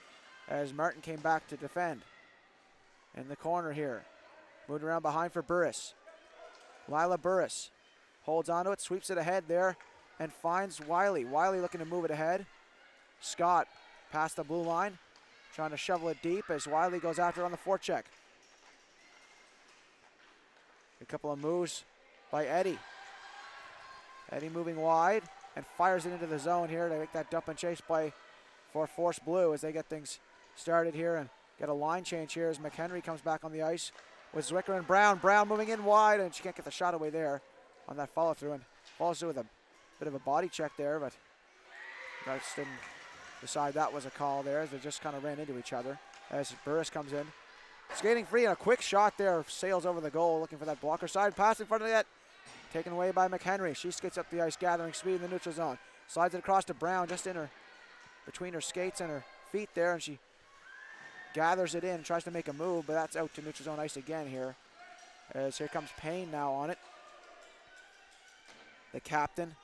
as Martin came back to defend. In the corner here. Moved around behind for Burris. Lila Burris holds onto it, sweeps it ahead there, and finds Wiley. Wiley looking to move it ahead. Scott past the blue line, trying to shovel it deep as Wiley goes after it on the forecheck. A couple of moves by Eddie. Eddie moving wide and fires it into the zone here to make that dump and chase play for Force Blue as they get things started here and get a line change here as McHenry comes back on the ice with Zwicker and Brown. Brown moving in wide, and she can't get the shot away there on that follow through, and follows through with a bit of a body check there, but guys didn't decide that was a call there as they just kind of ran into each other as Burris comes in. Skating free and a quick shot there, sails over the goal looking for that blocker side pass in front of the net. Taken away by McHenry. She skates up the ice, gathering speed in the neutral zone. Slides it across to Brown, just in her, between her skates and her feet there, and she gathers it in, tries to make a move, but that's out to neutral zone ice again here. As here comes Payne now on it. The captain,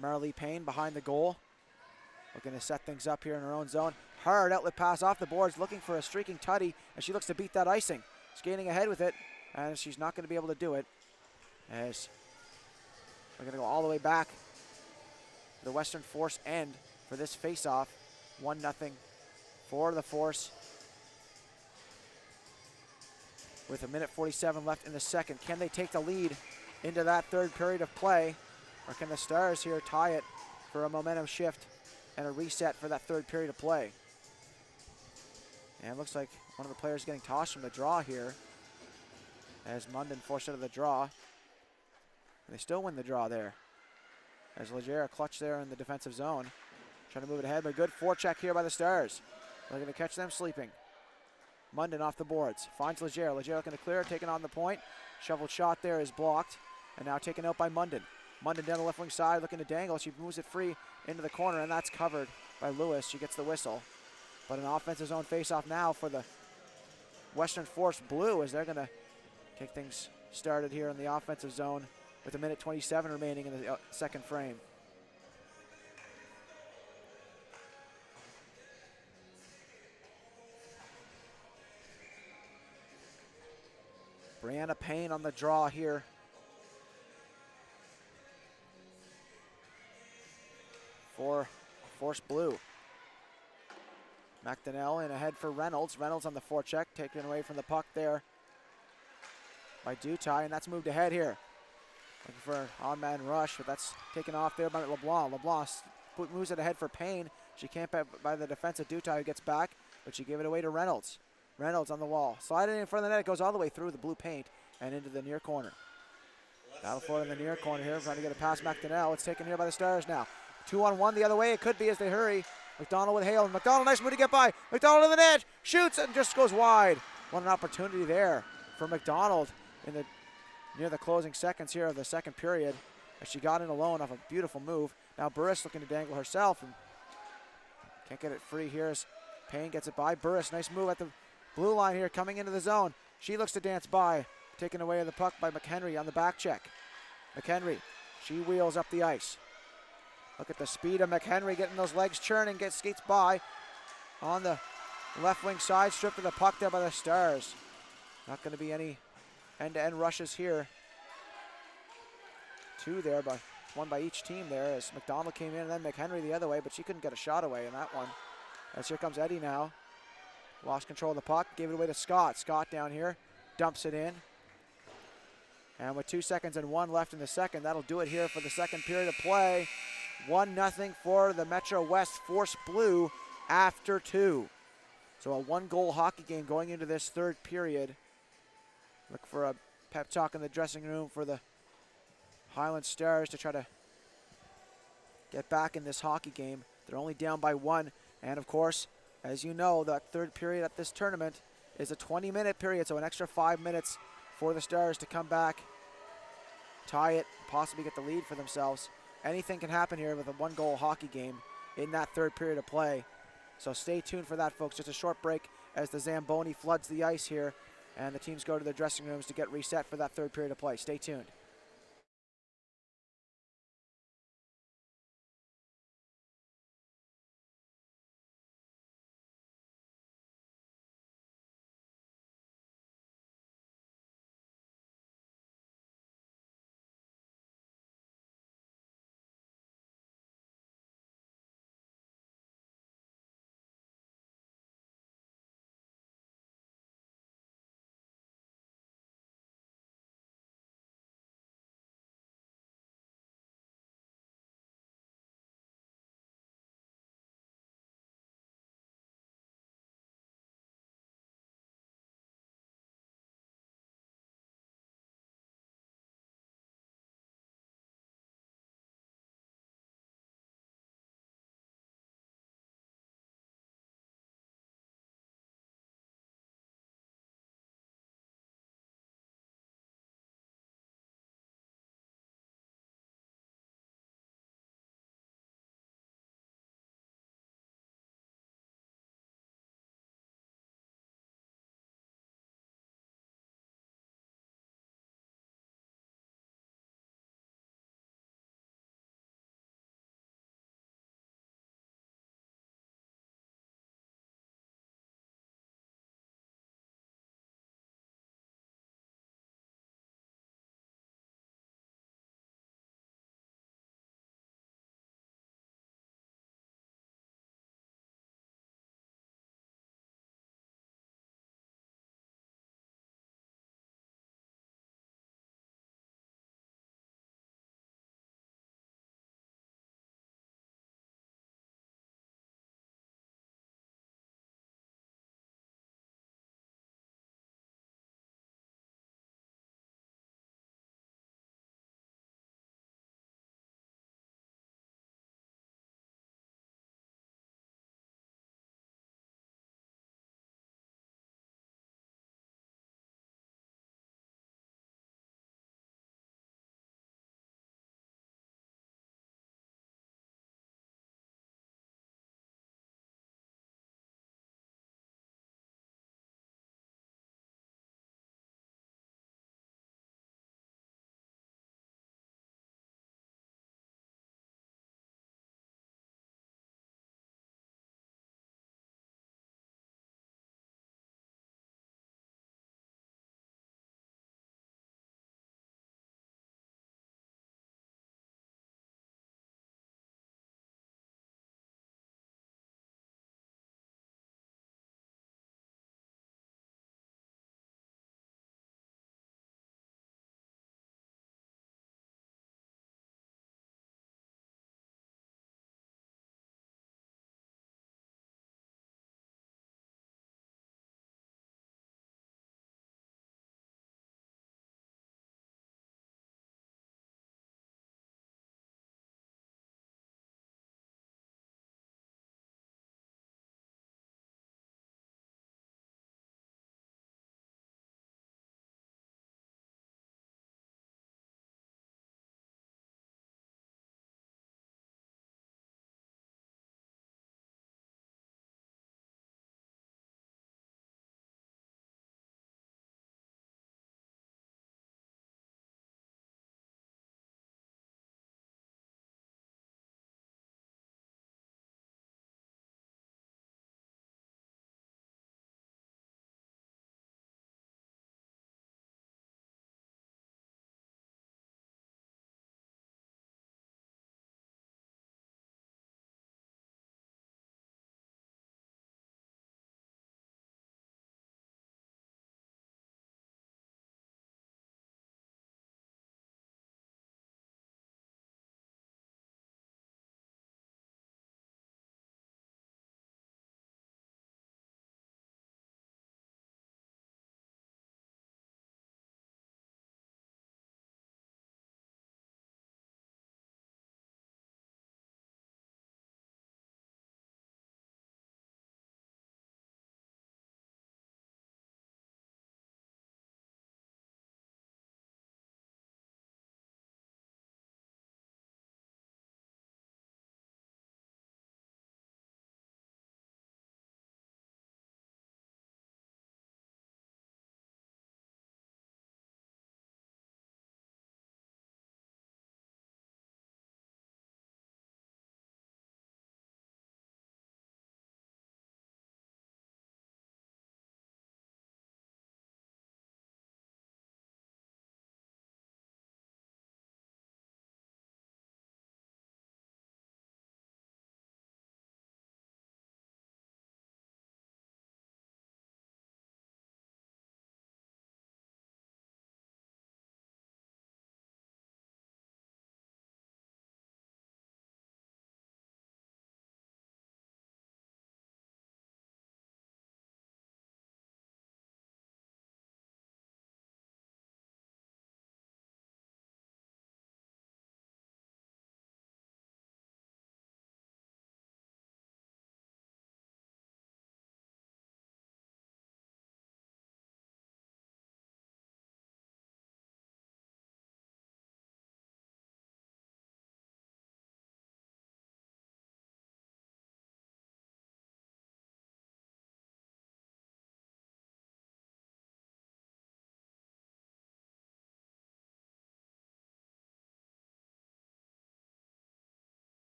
Marilee Payne, behind the goal. Looking to set things up here in her own zone. Hard outlet pass off the boards, looking for a streaking Tuddy, and she looks to beat that icing. Skating ahead with it, and she's not going to be able to do it. As we're going to go all the way back to the Western Force end for this face-off. 1-0 for the Force. With 1:47 left in the second. Can they take the lead into that third period of play? Or can the Stars here tie it for a momentum shift and a reset for that third period of play? And it looks like one of the players getting tossed from the draw here as Munden forced out of the draw. They still win the draw there as Legere clutch there in the defensive zone. Trying to move it ahead, but good forecheck here by the Stars. They're going to catch them sleeping. Munden off the boards, finds Legere. Legere looking to clear, taken on the point. Shoveled shot there is blocked, and now taken out by Munden. Munden down the left wing side, looking to dangle. She moves it free into the corner, and that's covered by Lewis. She gets the whistle. But an offensive zone face-off now for the Western Force Blue as they're going to kick things started here in the offensive zone with 1:27 remaining in the second frame. Brianna Payne on the draw here. For Force Blue. McDonnell in ahead for Reynolds. Reynolds on the forecheck, taken away from the puck there by Dutai, and that's moved ahead here. Looking for an on-man rush, but that's taken off there by LeBlanc. LeBlanc moves it ahead for Payne. She can't by the defense of Dutai, who gets back, but she gave it away to Reynolds. Reynolds on the wall. Sliding in front of the net. It goes all the way through the blue paint and into the near corner. Battle for it in the near corner here. Trying to get it past McDonnell. It's taken here by the Stars now. 2-on-1 the other way. It could be as they hurry. McDonald with Hale. McDonald, nice move to get by. McDonald in the net. Shoots and just goes wide. What an opportunity there for McDonald near the closing seconds here of the second period. As she got in alone off a beautiful move. Now Burris looking to dangle herself. And can't get it free here as Payne gets it by. Burris, nice move at the blue line here, coming into the zone. She looks to dance by. Taken away the puck by McHenry on the back check. McHenry, she wheels up the ice. Look at the speed of McHenry getting those legs churning, skates by on the left wing side, stripped of the puck there by the Stars. Not going to be any end-to-end rushes here. Two there, but one by each team there as McDonald came in and then McHenry the other way, but she couldn't get a shot away in that one. As here comes Eddie now. Lost control of the puck, gave it away to Scott. Scott down here, dumps it in. And with 2 seconds and 1 left in the second, that'll do it here for the second period of play. 1-0 for the Metro West Force Blue after 2. So a 1-goal hockey game going into this third period. Look for a pep talk in the dressing room for the Highland Stars to try to get back in this hockey game. They're only down by 1. And of course, as you know, that third period at this tournament is a 20-minute period, so an extra 5 minutes for the Stars to come back, tie it, possibly get the lead for themselves. Anything can happen here with a 1-goal hockey game in that third period of play. So stay tuned for that, folks. Just a short break as the Zamboni floods the ice here and the teams go to their dressing rooms to get reset for that third period of play. Stay tuned.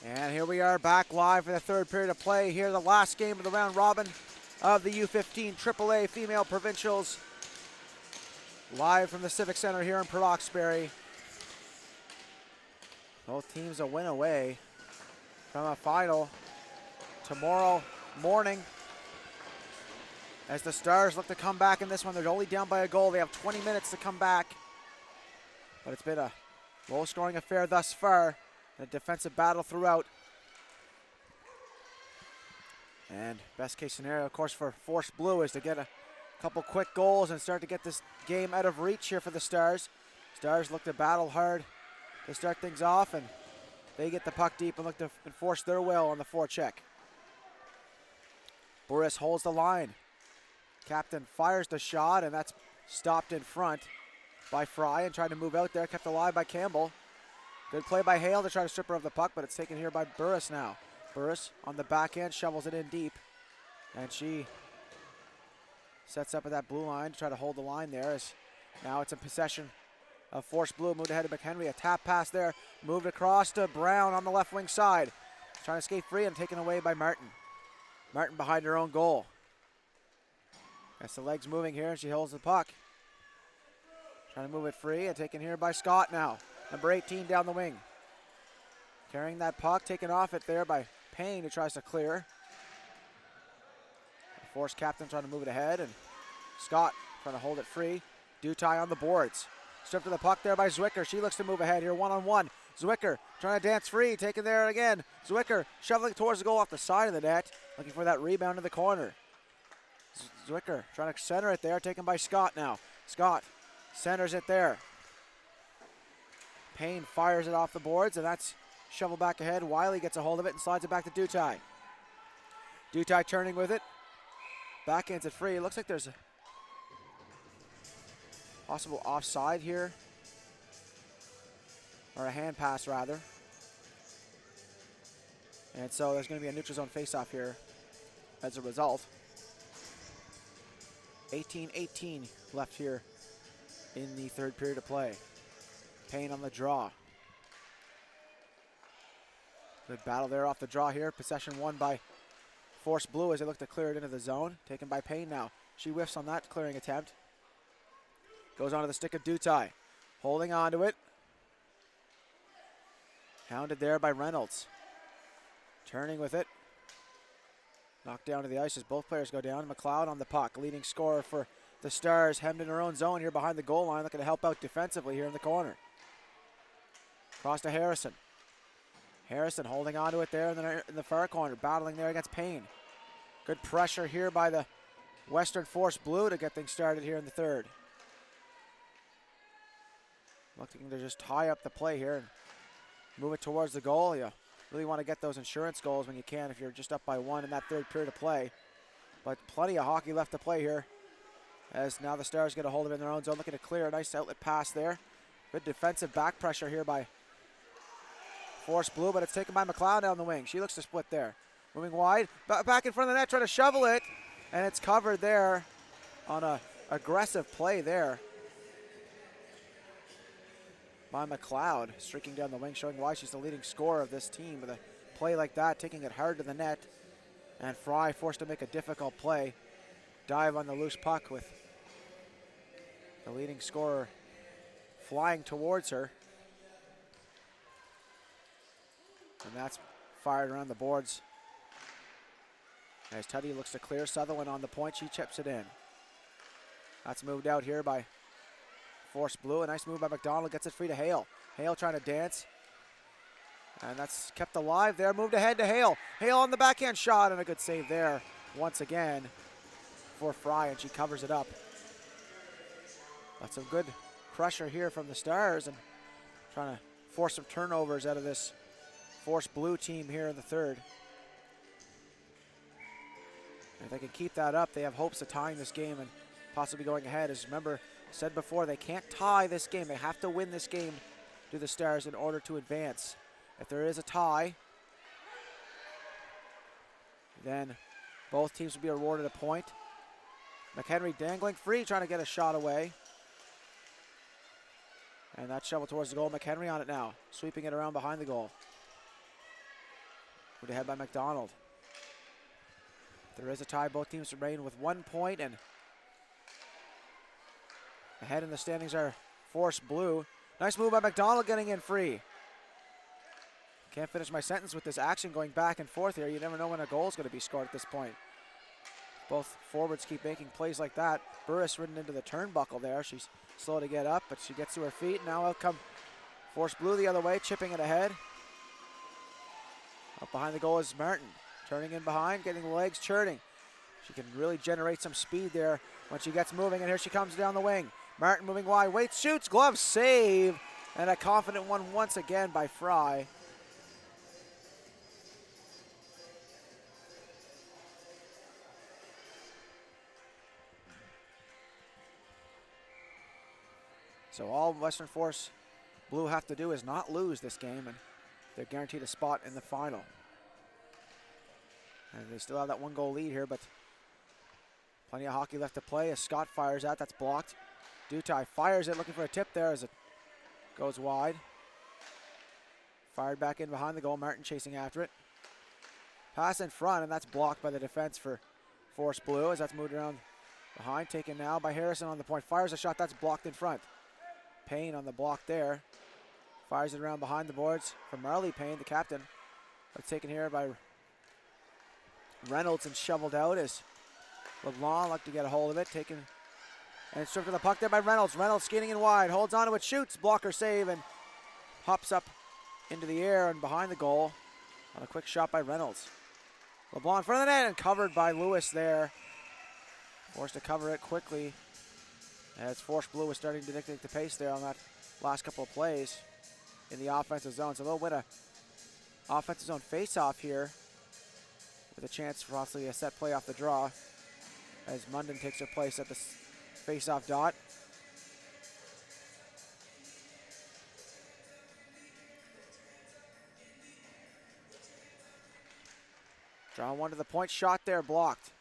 And here we are back live for the third period of play here, the last game of the round robin of the U15 AAA Female Provincials. Live from the Civic Center here in Hawkesbury. Both teams a win away from a final tomorrow morning as the Stars look to come back in this one. They're only down by a goal. They have 20 minutes to come back. But it's been a low-scoring affair thus far. A defensive battle throughout. And best case scenario, of course, for Force Blue is to get a couple quick goals and start to get this game out of reach here for the Stars. Stars look to battle hard to start things off, and they get the puck deep and look to enforce their will on the forecheck. Burris holds the line. Captain fires the shot, and that's stopped in front by Fry and tried to move out there, kept alive by Campbell. Good play by Hale to try to strip her of the puck, but it's taken here by Burris now. Burris on the back end, shovels it in deep, and she sets up at that blue line to try to hold the line there. As now it's in possession of Force Blue, moved ahead to McHenry. A tap pass there, moved across to Brown on the left wing side. Trying to skate free and taken away by Martin. Martin behind her own goal. Gets the legs moving here, and she holds the puck. Trying to move it free and taken here by Scott now. Number 18 down the wing. Carrying that puck, taken off it there by Payne, who tries to clear. The Force captain trying to move it ahead, and Scott trying to hold it free. Dutai on the boards. Stripped of the puck there by Zwicker. She looks to move ahead here, one-on-one. Zwicker trying to dance free, taken there again. Zwicker shoveling towards the goal off the side of the net, looking for that rebound in the corner. Zwicker trying to center it there, taken by Scott now. Scott centers it there. Payne fires it off the boards, and that's shoveled back ahead. Wiley gets a hold of it and slides it back to Dutai. Dutai turning with it. Backhands it free. It looks like there's a possible offside here. Or a hand pass, rather. And so there's going to be a neutral zone faceoff here as a result. 18-18 left here in the third period of play. Payne on the draw. Good battle there off the draw here. Possession won by Force Blue as they look to clear it into the zone. Taken by Payne now. She whiffs on that clearing attempt. Goes onto the stick of Dutai. Holding on to it. Hounded there by Reynolds. Turning with it. Knocked down to the ice as both players go down. McLeod on the puck. Leading scorer for the Stars. Hemmed in her own zone here behind the goal line. Looking to help out defensively here in the corner. Cross to Harrison. Harrison holding on to it there in the far corner. Battling there against Payne. Good pressure here by the Western Force Blue to get things started here in the third. Looking to just tie up the play here and move it towards the goal. You really want to get those insurance goals when you can if you're just up by one in that third period of play. But plenty of hockey left to play here as now the Stars get a hold of it in their own zone. Looking to clear a nice outlet pass there. Good defensive back pressure here by Force Blue, but it's taken by McLeod down the wing. She looks to split there. Moving wide, back in front of the net, trying to shovel it, and it's covered there on a aggressive play there by McLeod, streaking down the wing, showing why she's the leading scorer of this team with a play like that, taking it hard to the net, and Fry forced to make a difficult play. Dive on the loose puck with the leading scorer flying towards her. And that's fired around the boards. As Tuddy looks to clear Sutherland on the point, she chips it in. That's moved out here by Force Blue. A nice move by McDonald, gets it free to Hale. Hale trying to dance. And that's kept alive there, moved ahead to Hale. Hale on the backhand shot, and a good save there once again for Fry, and she covers it up. But some good pressure here from the Stars and trying to force some turnovers out of this Force Blue team here in the third. If they can keep that up, they have hopes of tying this game and possibly going ahead. As remember, said before, they can't tie this game. They have to win this game to the Stars in order to advance. If there is a tie, then both teams will be awarded a point. McHenry dangling free, trying to get a shot away. And that shovel towards the goal. McHenry on it now, sweeping it around behind the goal. Moved ahead by McDonald. There is a tie. Both teams remain with 1 point, and ahead in the standings are Force Blue. Nice move by McDonald getting in free. Can't finish my sentence with this action going back and forth here. You never know when a goal is going to be scored at this point. Both forwards keep making plays like that. Burris ridden into the turnbuckle there. She's slow to get up, but she gets to her feet. Now out come Force Blue the other way, chipping it ahead. Up behind the goal is Martin. Turning in behind, getting the legs churning. She can really generate some speed there when she gets moving, and here she comes down the wing. Martin moving wide, waits, shoots, glove save, and a confident one once again by Fry. So all Western Force Blue have to do is not lose this game, and they're guaranteed a spot in the final. And they still have that 1 goal lead here, but plenty of hockey left to play as Scott fires at. That's blocked. Dutai fires it, looking for a tip there as it goes wide. Fired back in behind the goal. Martin chasing after it. Pass in front, and that's blocked by the defense for Force Blue as that's moved around behind. Taken now by Harrison on the point. Fires a shot, that's blocked in front. Payne on the block there. Fires it around behind the boards for Marley Payne, the captain. But taken here by Reynolds and shoveled out as LeBlanc like to get a hold of it. Taken and stripped to the puck there by Reynolds. Reynolds skating in wide, holds on to it, shoots, blocker save, and hops up into the air and behind the goal on a quick shot by Reynolds. LeBlanc in front of the net and covered by Lewis there. Forced to cover it quickly as Force Blue was starting to dictate the pace there on that last couple of plays in the offensive zone. So they'll win a offensive zone face-off here with a chance for possibly a set play off the draw as Munden takes her place at the face-off dot. Draw one to the point, shot there, blocked.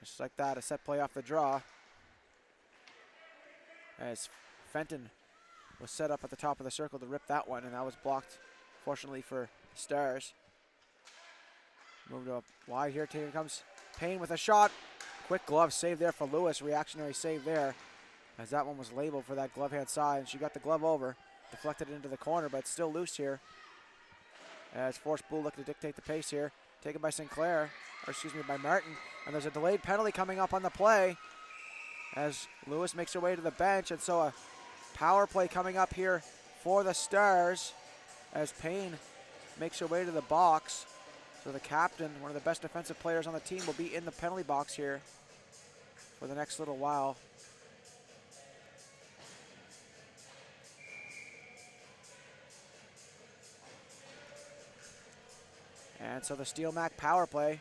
Just like that, a set play off the draw. As Fenton was set up at the top of the circle to rip that one, and that was blocked, fortunately for Stars. Moved up wide here, here comes Payne with a shot. Quick glove save there for Lewis, reactionary save there, as that one was labeled for that glove hand side, and she got the glove over, deflected into the corner, but it's still loose here. As Force Blue looking to dictate the pace here, taken by Sinclair, or excuse me, by Martin, and there's a delayed penalty coming up on the play as Lewis makes her way to the bench, and so a power play coming up here for the Stars as Payne makes her way to the box. So the captain, one of the best defensive players on the team, will be in the penalty box here for the next little while. And so the Steel Mac power play.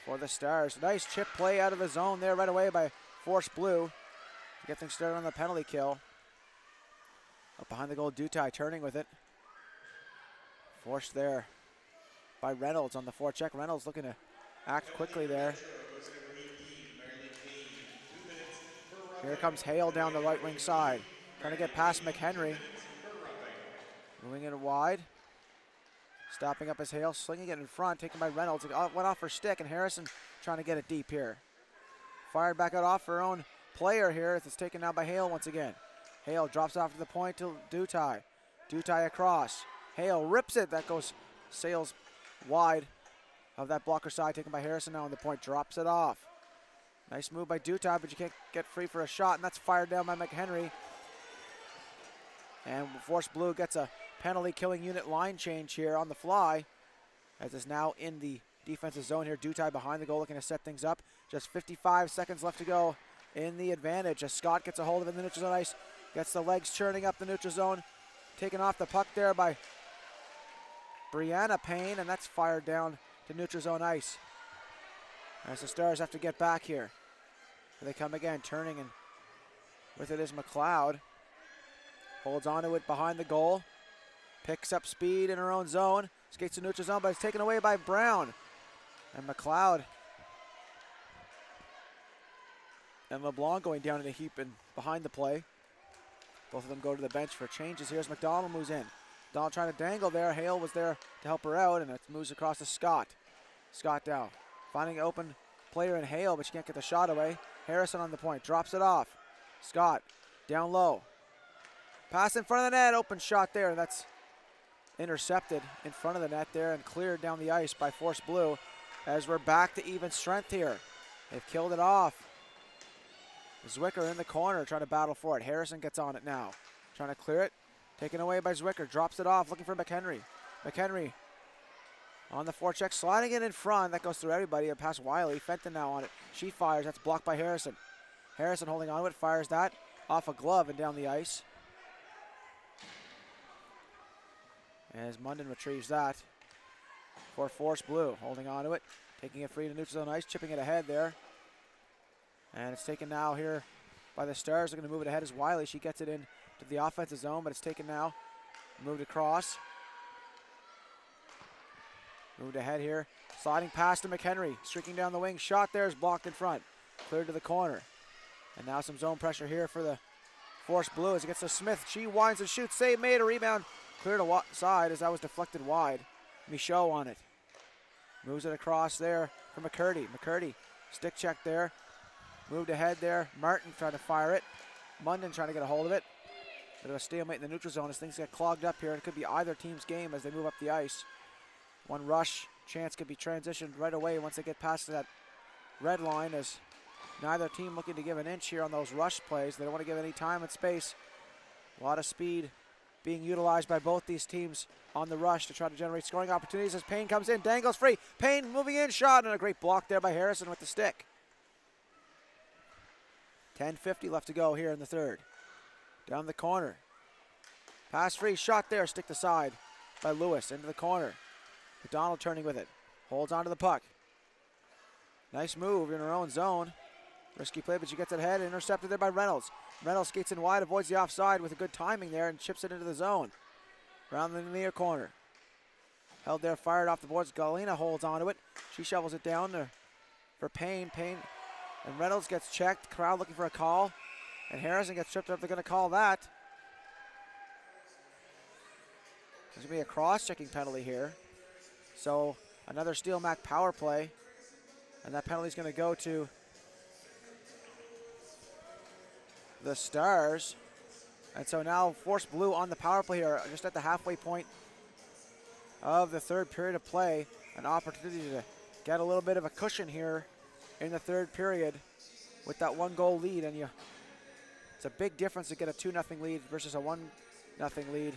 For the Stars. Nice chip play out of the zone there right away by Force Blue to get things started on the penalty kill. Up behind the goal, Dutai turning with it. Forced there by Reynolds on the forecheck. Reynolds looking to act quickly there. Here comes Hale down the right wing side. Trying to get past McHenry. Moving it wide. Stopping up as Hale, slinging it in front, taken by Reynolds. It went off her stick, and Harrison trying to get it deep here. Fired back out off her own player here. It's taken now by Hale once again. Hale drops off to the point to Dutai. Dutai across. Hale rips it. That goes, sails wide of that blocker side, taken by Harrison now on the point. Drops it off. Nice move by Dutai, but you can't get free for a shot, and that's fired down by McHenry. And Force Blue gets a penalty killing unit line change here on the fly as it's now in the defensive zone here. Dutai behind the goal looking to set things up. Just 55 seconds left to go in the advantage as Scott gets a hold of it in the neutral zone ice. Gets the legs churning up the neutral zone. Taken off the puck there by Brianna Payne, and that's fired down to neutral zone ice. As the Stars have to get back here. Here they come again, turning, and with it is McLeod. Holds on to it behind the goal. Picks up speed in her own zone. Skates to neutral zone, but it's taken away by Brown. And McLeod and LeBlanc going down in a heap and behind the play. Both of them go to the bench for changes. Here's McDonald moves in. McDonald trying to dangle there. Hale was there to help her out, and it moves across to Scott. Scott down. Finding an open player in Hale, but she can't get the shot away. Harrison on the point. Drops it off. Scott down low. Pass in front of the net. Open shot there, and that's intercepted in front of the net there and cleared down the ice by Force Blue as we're back to even strength here. They've killed it off. Zwicker in the corner trying to battle for it. Harrison gets on it now. Trying to clear it. Taken away by Zwicker. Drops it off looking for McHenry. McHenry on the forecheck. Sliding it in front. That goes through everybody and past Wiley. Fenton now on it. She fires. That's blocked by Harrison. Harrison holding on to it. Fires that off a glove and down the ice. As Munden retrieves that for Force Blue. Holding on to it. Taking it free to neutral zone ice. Chipping it ahead there. And it's taken now here by the Stars. They're going to move it ahead as Wiley. She gets it in to the offensive zone, but it's taken now. Moved across. Moved ahead here. Sliding past to McHenry. Streaking down the wing. Shot there is blocked in front. Cleared to the corner. And now some zone pressure here for the Force Blue as it gets to Smith. She winds and shoots. Save made. A rebound. Cleared to side as that was deflected wide. Michaud on it. Moves it across there for McCurdy. McCurdy. Stick check there. Moved ahead there. Martin trying to fire it. Munden trying to get a hold of it. Bit of a stalemate in the neutral zone as things get clogged up here. It could be either team's game as they move up the ice. One rush chance could be transitioned right away once they get past that red line as neither team looking to give an inch here on those rush plays. They don't want to give any time and space. A lot of speed being utilized by both these teams on the rush to try to generate scoring opportunities as Payne comes in. Dangles free. Payne moving in. Shot and a great block there by Harrison with the stick. 10:50 left to go here in the third. Down the corner. Pass free. Shot there. Stick to side by Lewis into the corner. McDonald turning with it. Holds onto the puck. Nice move in her own zone. Risky play, but she gets it ahead. Intercepted there by Reynolds. Reynolds skates in wide, avoids the offside with a good timing there and chips it into the zone. Around the near corner. Held there, fired off the boards. Galena holds onto it. She shovels it down for Payne. Payne and Reynolds gets checked. Crowd looking for a call. And Harrison gets tripped up. They're going to call that. There's going to be a cross-checking penalty here. So another Steel Mac power play. And that penalty is going to go to the Stars. And so now Force Blue on the power play here, just at the halfway point of the third period of play. An opportunity to get a little bit of a cushion here in the third period with that 1-goal lead. And it's a big difference to get a 2-0 lead versus a 1-0 lead.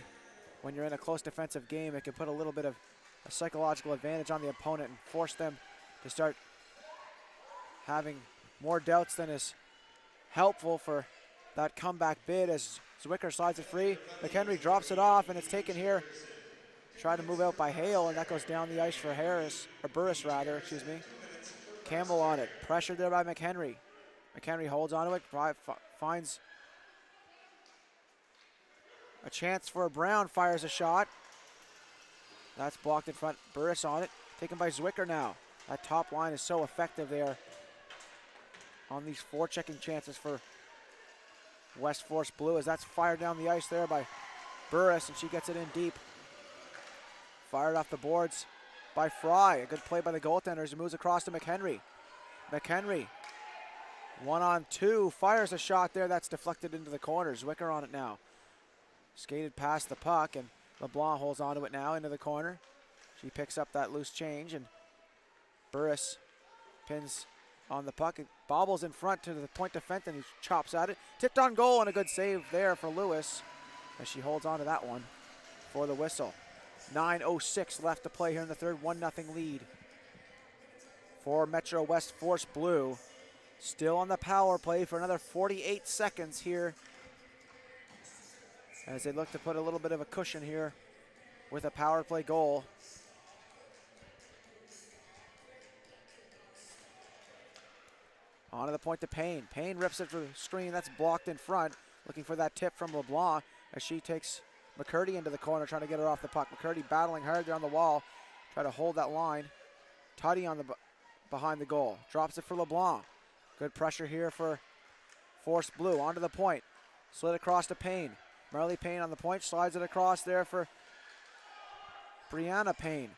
When you're in a close defensive game, it can put a little bit of a psychological advantage on the opponent and force them to start having more doubts than is helpful for that comeback bid as Zwicker slides it free. McHenry drops it off, and it's taken here. Tried to move out by Hale, and that goes down the ice for Burris rather, excuse me. Campbell on it. Pressured there by McHenry. McHenry holds onto it, finds a chance for Brown, fires a shot. That's blocked in front. Burris on it. Taken by Zwicker now. That top line is so effective there on these forechecking chances for West Force Blue as that's fired down the ice there by Burris, and she gets it in deep. Fired off the boards by Fry. A good play by the goaltenders. It moves across to McHenry. McHenry, 1-on-2, fires a shot there. That's deflected into the corner. Zwicker on it now. Skated past the puck, and LeBlanc holds onto it now into the corner. She picks up that loose change, and Burris pins on the puck. It bobbles in front to the point to Fenton, who chops at it. Tipped on goal, and a good save there for Lewis as she holds on to that one for the whistle. 9:06 left to play here in the third. 1-0 lead for Metro West Force Blue. Still on the power play for another 48 seconds here as they look to put a little bit of a cushion here with a power play goal. Onto the point to Payne. Payne rips it for the screen. That's blocked in front. Looking for that tip from LeBlanc as she takes McCurdy into the corner, trying to get her off the puck. McCurdy battling hard there on the wall. Try to hold that line. Tuddy on the behind the goal. Drops it for LeBlanc. Good pressure here for Force Blue. Onto the point. Slid across to Payne. Marley Payne on the point, slides it across there for Brianna Payne.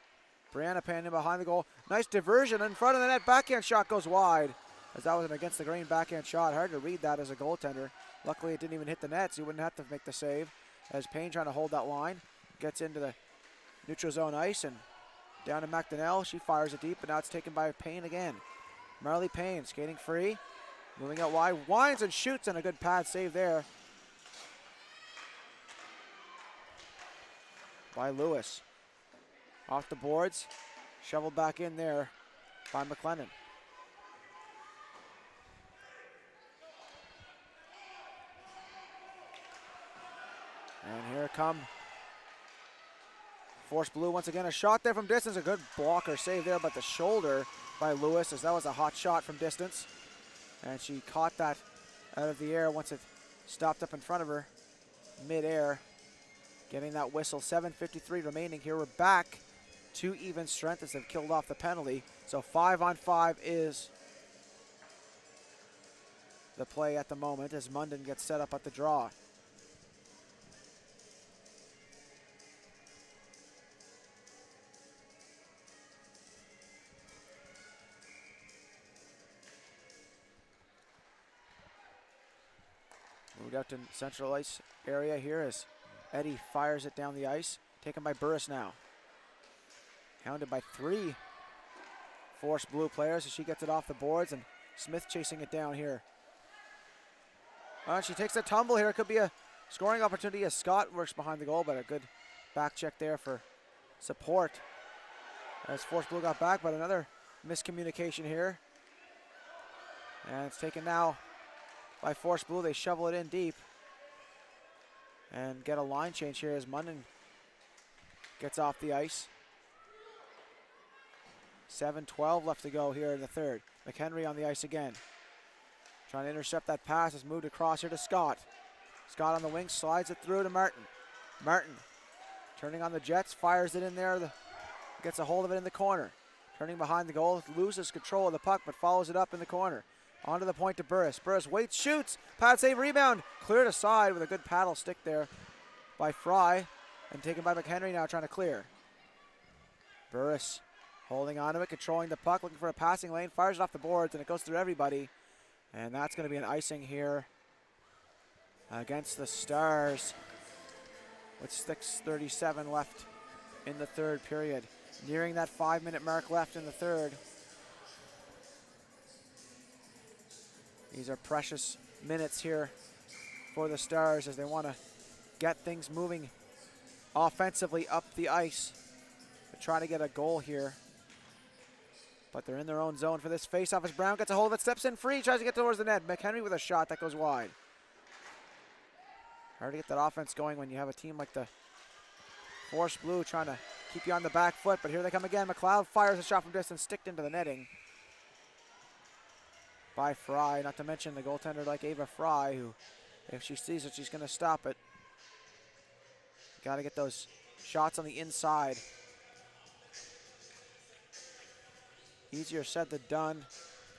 Brianna Payne in behind the goal. Nice diversion in front of the net. Backhand shot goes wide, as that was an against the grain backhand shot. Hard to read that as a goaltender. Luckily it didn't even hit the net, so you wouldn't have to make the save. As Payne trying to hold that line. Gets into the neutral zone ice and down to McDonnell. She fires it deep, but now it's taken by Payne again. Marley Payne skating free. Moving out wide. Winds and shoots, and a good pad save there by Lewis. Off the boards. Shoveled back in there by McLennan. And here come Force Blue once again. A shot there from distance. A good blocker save there, but the shoulder by Lewis, as that was a hot shot from distance. And she caught that out of the air once it stopped up in front of her mid-air. Getting that whistle. 7:53 remaining here. We're back to even strength as they've killed off the penalty. So 5-on-5 is the play at the moment as Munden gets set up at the draw. Moved out to central ice area here as Eddie fires it down the ice. Taken by Burris now. Hounded by 3 Force Blue players as she gets it off the boards, and Smith chasing it down here. She takes a tumble here. It could be a scoring opportunity as Scott works behind the goal, but a good back check there for support as Force Blue got back, but another miscommunication here. And it's taken now by Force Blue. They shovel it in deep and get a line change here as Munden gets off the ice. 7:12 left to go here in the third. McHenry on the ice again. Trying to intercept that pass. It's moved across here to Scott. Scott on the wing, slides it through to Martin. Martin turning on the Jets, fires it in there. Gets a hold of it in the corner. Turning behind the goal, loses control of the puck, but follows it up in the corner. Onto the point to Burris. Burris waits, shoots. Pad save, rebound. Cleared aside with a good paddle stick there by Fry. And taken by McHenry now, trying to clear. Burris holding on to it, controlling the puck, looking for a passing lane. Fires it off the boards, and it goes through everybody. And that's going to be an icing here against the Stars with 6:37 left in the third period. Nearing that 5-minute mark left in the third. These are precious minutes here for the Stars as they want to get things moving offensively up the ice to try to get a goal here. But they're in their own zone for this face-off as Brown gets a hold of it, steps in free, tries to get towards the net. McHenry with a shot that goes wide. Hard to get that offense going when you have a team like the Force Blue trying to keep you on the back foot, but here they come again. McLeod fires a shot from distance, sticked into the netting by Fry, not to mention the goaltender like Ava Fry, who, if she sees it, she's going to stop it. Got to get those shots on the inside. Easier said than done.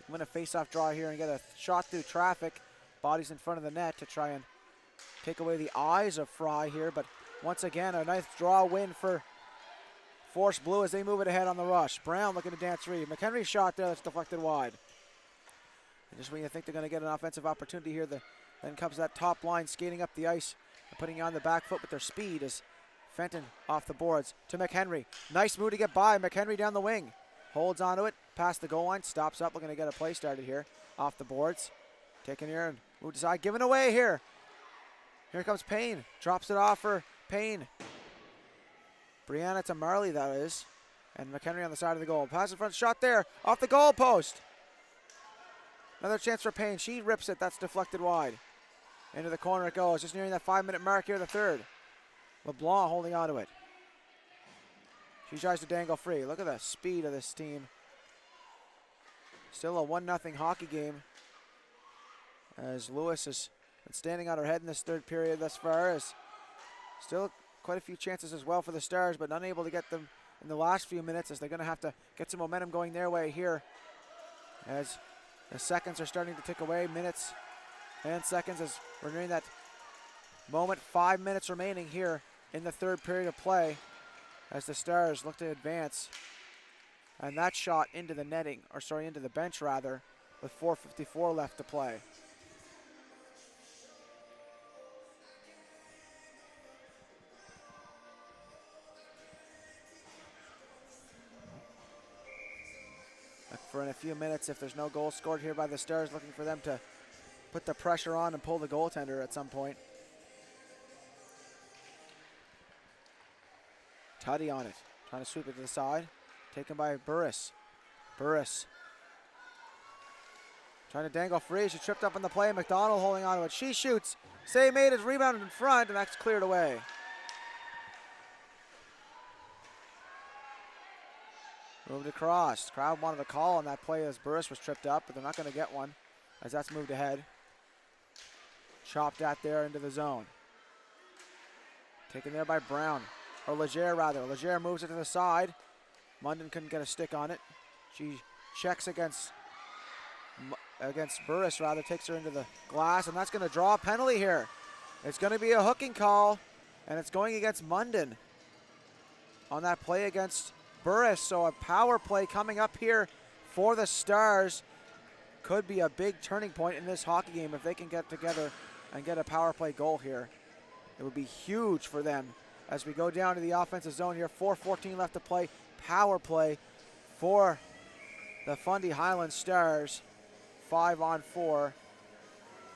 Win a face-off draw here and get a shot through traffic. Bodies in front of the net to try and take away the eyes of Fry here, but once again, a nice draw win for Force Blue as they move it ahead on the rush. Brown looking to dance free. McHenry's shot there that's deflected wide. And just when you think they're going to get an offensive opportunity here, then comes that top line skating up the ice and putting you on the back foot with their speed as Fenton off the boards to McHenry. Nice move to get by. McHenry down the wing. Holds onto it, past the goal line, stops up, looking to get a play started here. Off the boards. Taken here and moved aside, given away here. Here comes Payne. Drops it off for Payne. Brianna to Marley, that is. And McHenry on the side of the goal. Pass in front, shot there, off the goal post. Another chance for Payne. She rips it, that's deflected wide. Into the corner it goes, just nearing that 5-minute mark here, the third. LeBlanc holding onto it. She tries to dangle free. Look at the speed of this team. Still a 1-0 hockey game as Lewis has been standing on her head in this third period thus far. As still quite a few chances as well for the Stars, but unable to get them in the last few minutes as they're going to have to get some momentum going their way here as the seconds are starting to tick away. Minutes and seconds as we're nearing that moment, 5 minutes remaining here in the third period of play as the Stars look to advance. And that shot into the netting, or sorry, into the bench rather, with 4:54 left to play. For in a few minutes, if there's no goal scored here by the Stars, looking for them to put the pressure on and pull the goaltender at some point. Tuddy on it, trying to sweep it to the side. Taken by Burris. Burris trying to dangle free. She tripped up on the play. McDonald holding on to it. She shoots. Save made is rebounded in front, and that's cleared away. Moved across. Crowd wanted a call on that play as Burris was tripped up, but they're not going to get one as that's moved ahead. Chopped at there into the zone. Taken there by Brown, or Legere rather. Legere moves it to the side. Munden couldn't get a stick on it. She checks against Burris rather, takes her into the glass, and that's going to draw a penalty here. It's going to be a hooking call, and it's going against Munden on that play against Burris. So a power play coming up here for the Stars. Could be a big turning point in this hockey game if they can get together and get a power play goal here. It would be huge for them as we go down to the offensive zone here. 4:14 left to play. Power play for the Fundy Highland Stars. 5-on-4.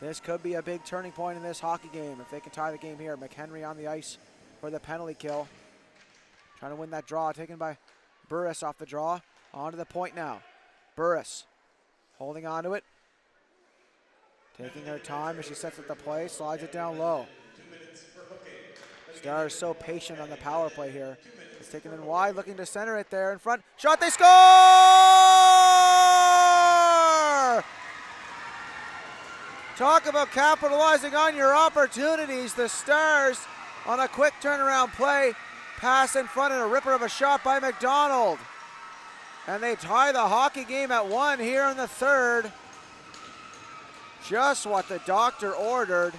This could be a big turning point in this hockey game if they can tie the game here. McHenry on the ice for the penalty kill. Trying to win that draw, taken by Burris off the draw. On to the point now. Burris holding on to it. Taking her time as she sets up the play, slides it down low. Stars so patient on the power play here. It's taken in wide, looking to center it there in front. Shot, they score! Talk about capitalizing on your opportunities. The Stars on a quick turnaround play. Pass in front and a ripper of a shot by McDonald. And they tie the hockey game at 1 here in the third. Just what the doctor ordered.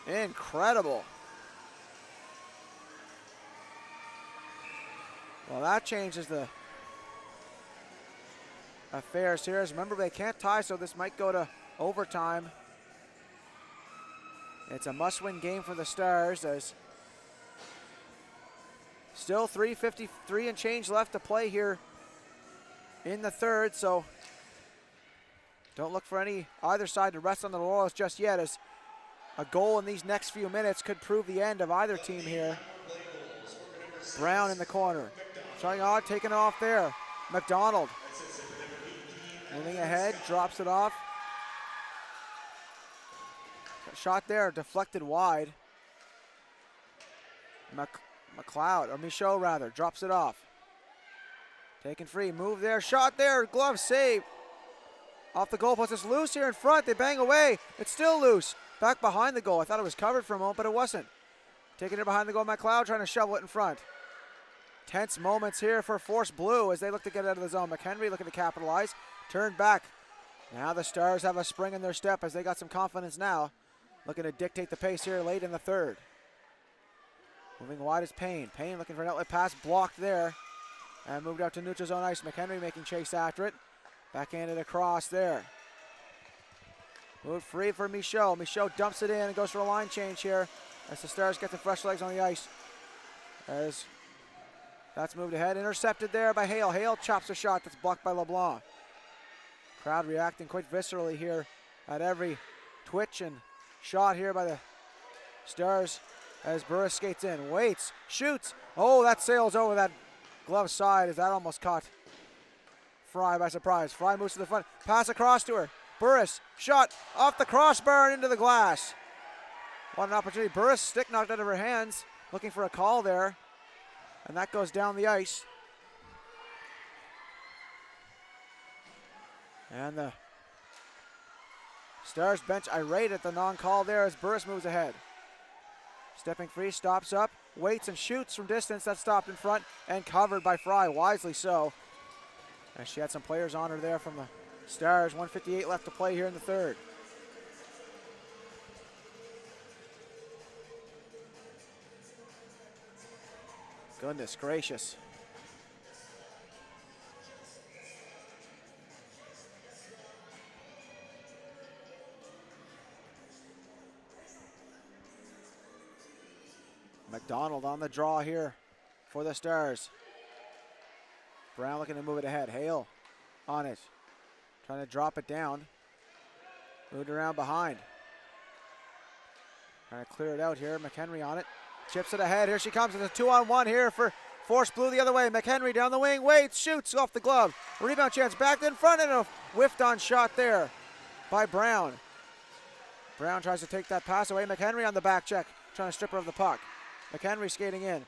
Incredible. Well, that changes the affairs here. As remember, they can't tie, so this might go to overtime. It's a must-win game for the Stars as still 3:53 and change left to play here in the third, so don't look for either side to rest on the laurels just yet, as a goal in these next few minutes could prove the end of either team here. Brown in the corner. Trying on, taking it off there. McDonald. Moving ahead, drops it off. Shot there, deflected wide. Michaud rather, drops it off. Taken free, move there, shot there, glove save. Off the goalpost, it's loose here in front, they bang away. It's still loose. Back behind the goal. I thought it was covered for a moment, but it wasn't. Taking it behind the goal, McLeod trying to shovel it in front. Tense moments here for Force Blue as they look to get out of the zone. McHenry looking to capitalize. Turned back. Now the Stars have a spring in their step as they got some confidence now. Looking to dictate the pace here late in the third. Moving wide is Payne. Payne looking for an outlet pass, blocked there. And moved out to neutral zone ice. McHenry making chase after it. Backhanded across there. Moved free for Michaud. Michaud dumps it in and goes for a line change here as the Stars get the fresh legs on the ice. As that's moved ahead. Intercepted there by Hale. Hale chops a shot that's blocked by LeBlanc. Crowd reacting quite viscerally here at every twitch and shot here by the Stars as Burris skates in. Waits, shoots. Oh, that sails over that glove side as that almost caught Fry by surprise. Fry moves to the front. Pass across to her. Burris, shot off the crossbar and into the glass. What an opportunity. Burris, stick knocked out of her hands. Looking for a call there. And that goes down the ice. And the Stars bench irate at the non-call there as Burris moves ahead. Stepping free, stops up, waits and shoots from distance. That's stopped in front and covered by Fry, wisely so. As she had some players on her there from the Stars. 1:58 left to play here in the third. Goodness gracious. McDonald on the draw here for the Stars. Brown looking to move it ahead. Hale on it. Trying to drop it down. Moved around behind. Trying to clear it out here. McHenry on it. Chips it ahead. Here she comes. It's a 2-on-1 here for Force Blue the other way. McHenry down the wing. Waits. Shoots off the glove. Rebound chance back in front and a whiffed on shot there by Brown. Brown tries to take that pass away. McHenry on the back check. Trying to strip her of the puck. McHenry skating in.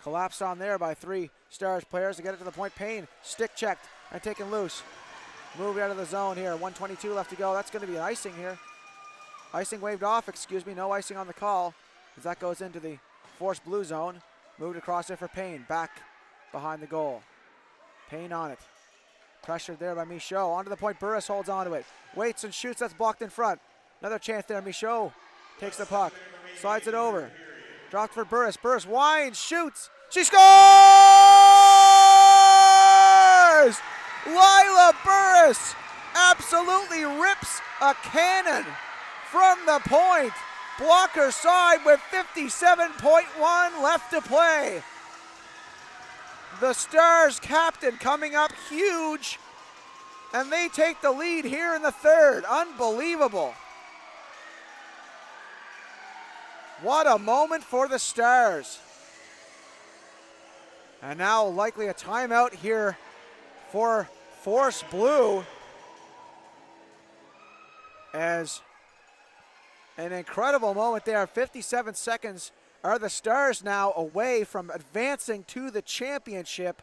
Collapsed on there by 3 Stars players to get it to the point. Payne stick checked and taken loose. Moved out of the zone here. 1:22 left to go. That's going to be an icing here. Icing waved off, excuse me. No icing on the call as that goes into the Force Blue zone. Moved across there for Payne. Back behind the goal. Payne on it. Pressured there by Michaud. Onto the point. Burris holds onto it. Waits and shoots. That's blocked in front. Another chance there. Michaud takes the puck. Slides it over. Dropped for Burris. Burris winds. Shoots. She scores! Lila Burris absolutely rips a cannon from the point. Blocker side with 57.1 left to play. The Stars captain coming up huge, and they take the lead here in the third. Unbelievable. What a moment for the Stars. And now likely a timeout here for Force Blue, as an incredible moment there. 57 seconds are the Stars now away from advancing to the championship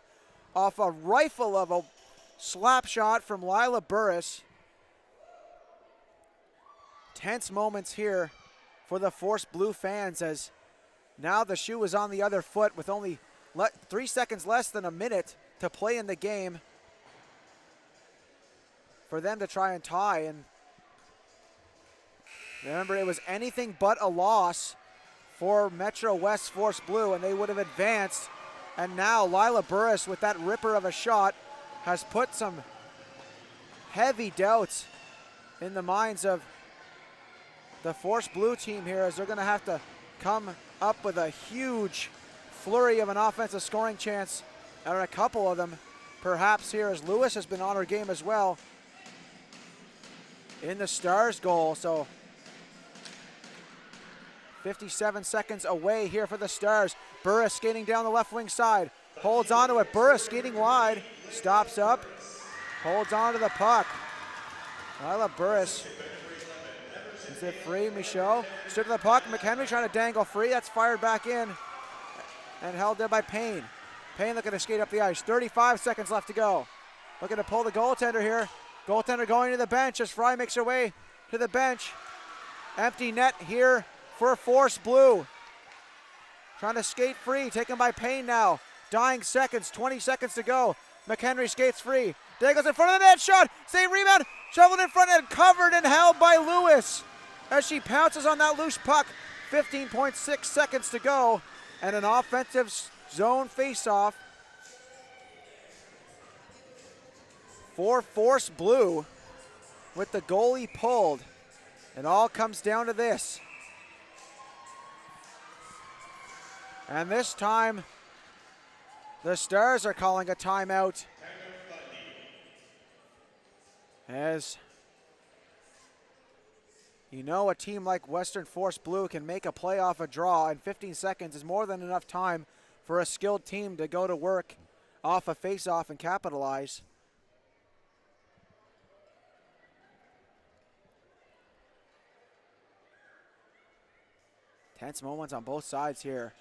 off a rifle of a slap shot from Lila Burris. Tense moments here for the Force Blue fans, as now the shoe is on the other foot with only 3 seconds less than a minute to play in the game for them to try and tie. And remember, it was anything but a loss for Metro West Force Blue, and they would have advanced. And now Lila Burris, with that ripper of a shot, has put some heavy doubts in the minds of the Force Blue team here, as they're going to have to come up with a huge flurry of an offensive scoring chance, or a couple of them perhaps here, as Lewis has been on her game as well in the Stars goal. So 57 seconds away here for the Stars. Burris skating down the left wing side, holds onto it. Burris skating wide, stops up, holds onto the puck. Lila Burris. Is it free? Michaud stood to the puck. McHenry trying to dangle free. That's fired back in and held there by Payne. Payne looking to skate up the ice. 35 seconds left to go. Looking to pull the goaltender here. Goaltender going to the bench as Fry makes her way to the bench. Empty net here for Force Blue. Trying to skate free. Taken by Payne now. Dying seconds. 20 seconds to go. McHenry skates free. Dangles in front of the net. Shot. Save rebound. Shoveled in front and covered and held by Lewis as she pounces on that loose puck. 15.6 seconds to go. And an offensive zone faceoff for Force Blue with the goalie pulled. It all comes down to this. And this time, the Stars are calling a timeout, as you know, a team like Western Force Blue can make a play off a draw, and 15 seconds is more than enough time for a skilled team to go to work off a face-off and capitalize. Tense moments on both sides here.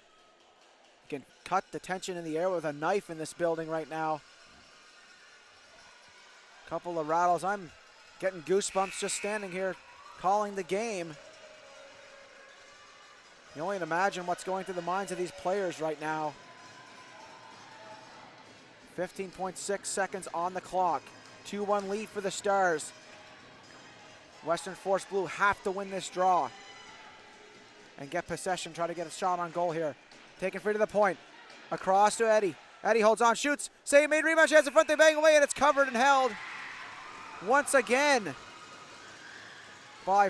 You can cut the tension in the air with a knife in this building right now. Couple of rattles. I'm getting goosebumps just standing here calling the game. You can only imagine what's going through the minds of these players right now. 15.6 seconds on the clock. 2-1 lead for the Stars. Western Force Blue have to win this draw and get possession, try to get a shot on goal here. Taken free to the point. Across to Eddie. Eddie holds on, shoots. Save made, rebound chance in front. They bang away, and it's covered and held once again by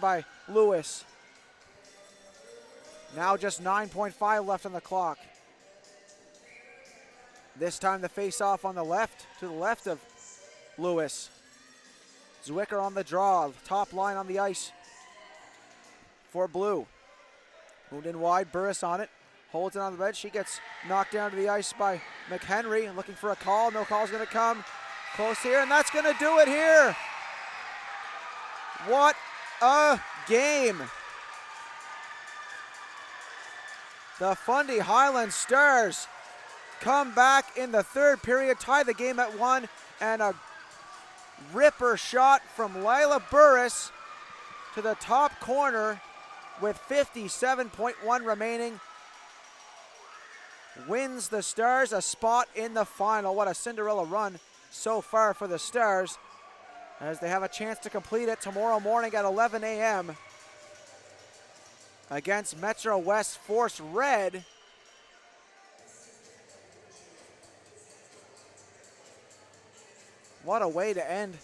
by Lewis. Now just 9.5 left on the clock. This time the face-off on the left, to the left of Lewis. Zwicker on the draw, top line on the ice for Blue. Moved in wide, Burris on it, holds it on the bench. She gets knocked down to the ice by McHenry, looking for a call. No call's gonna come. Close here, and that's gonna do it here. What a game. The Fundy Highland Stars come back in the third period, tie the game at 1, and a ripper shot from Lila Burris to the top corner with 57.1 remaining. Wins the Stars a spot in the final. What a Cinderella run so far for the Stars, as they have a chance to complete it tomorrow morning at 11 a.m. against Metro West Force Red. What a way to end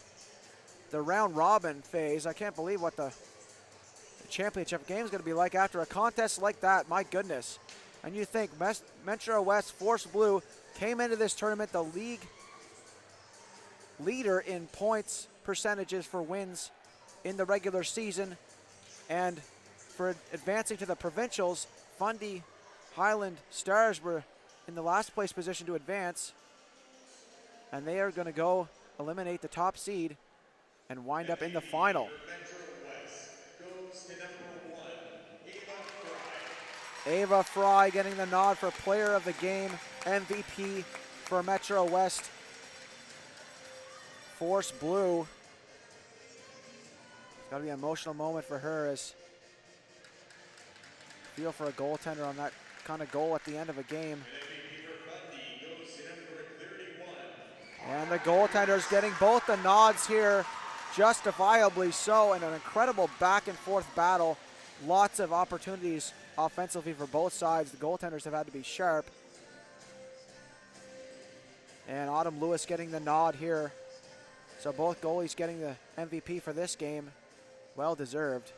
the round robin phase. I can't believe what the championship game is going to be like after a contest like that. My goodness. And you think Metro West Force Blue came into this tournament the league leader in points percentages for wins in the regular season, and for advancing to the Provincials, Fundy Highland Stars were in the last place position to advance, and they are going to go eliminate the top seed and wind up in the final. Ava Fry getting the nod for Player of the Game, MVP for Metro West Force Blue. It's got to be an emotional moment for her, as feel for a goaltender on that kind of goal at the end of a game. And the goaltender's getting both the nods here, justifiably so, in an incredible back and forth battle. Lots of opportunities offensively for both sides. The goaltenders have had to be sharp. And Autumn Lewis getting the nod here. So both goalies getting the MVP for this game. Well deserved.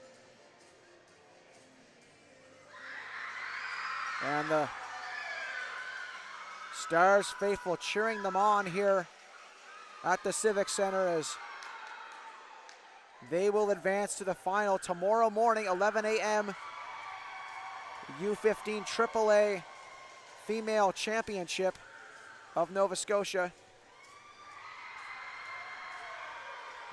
And the Stars faithful cheering them on here at the Civic Center, as they will advance to the final tomorrow morning, 11 a.m. U15 AAA Female Championship of Nova Scotia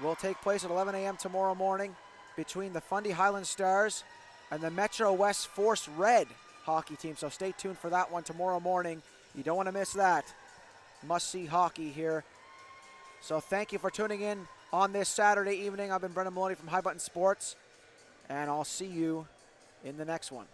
will take place at 11 a.m. tomorrow morning between the Fundy Highland Stars and the Metro West Force Red hockey team. So stay tuned for that one tomorrow morning. You don't want to miss that. Must-see hockey here. So thank you for tuning in on this Saturday evening. I've been Brendan Maloney from High Button Sports, and I'll see you in the next one.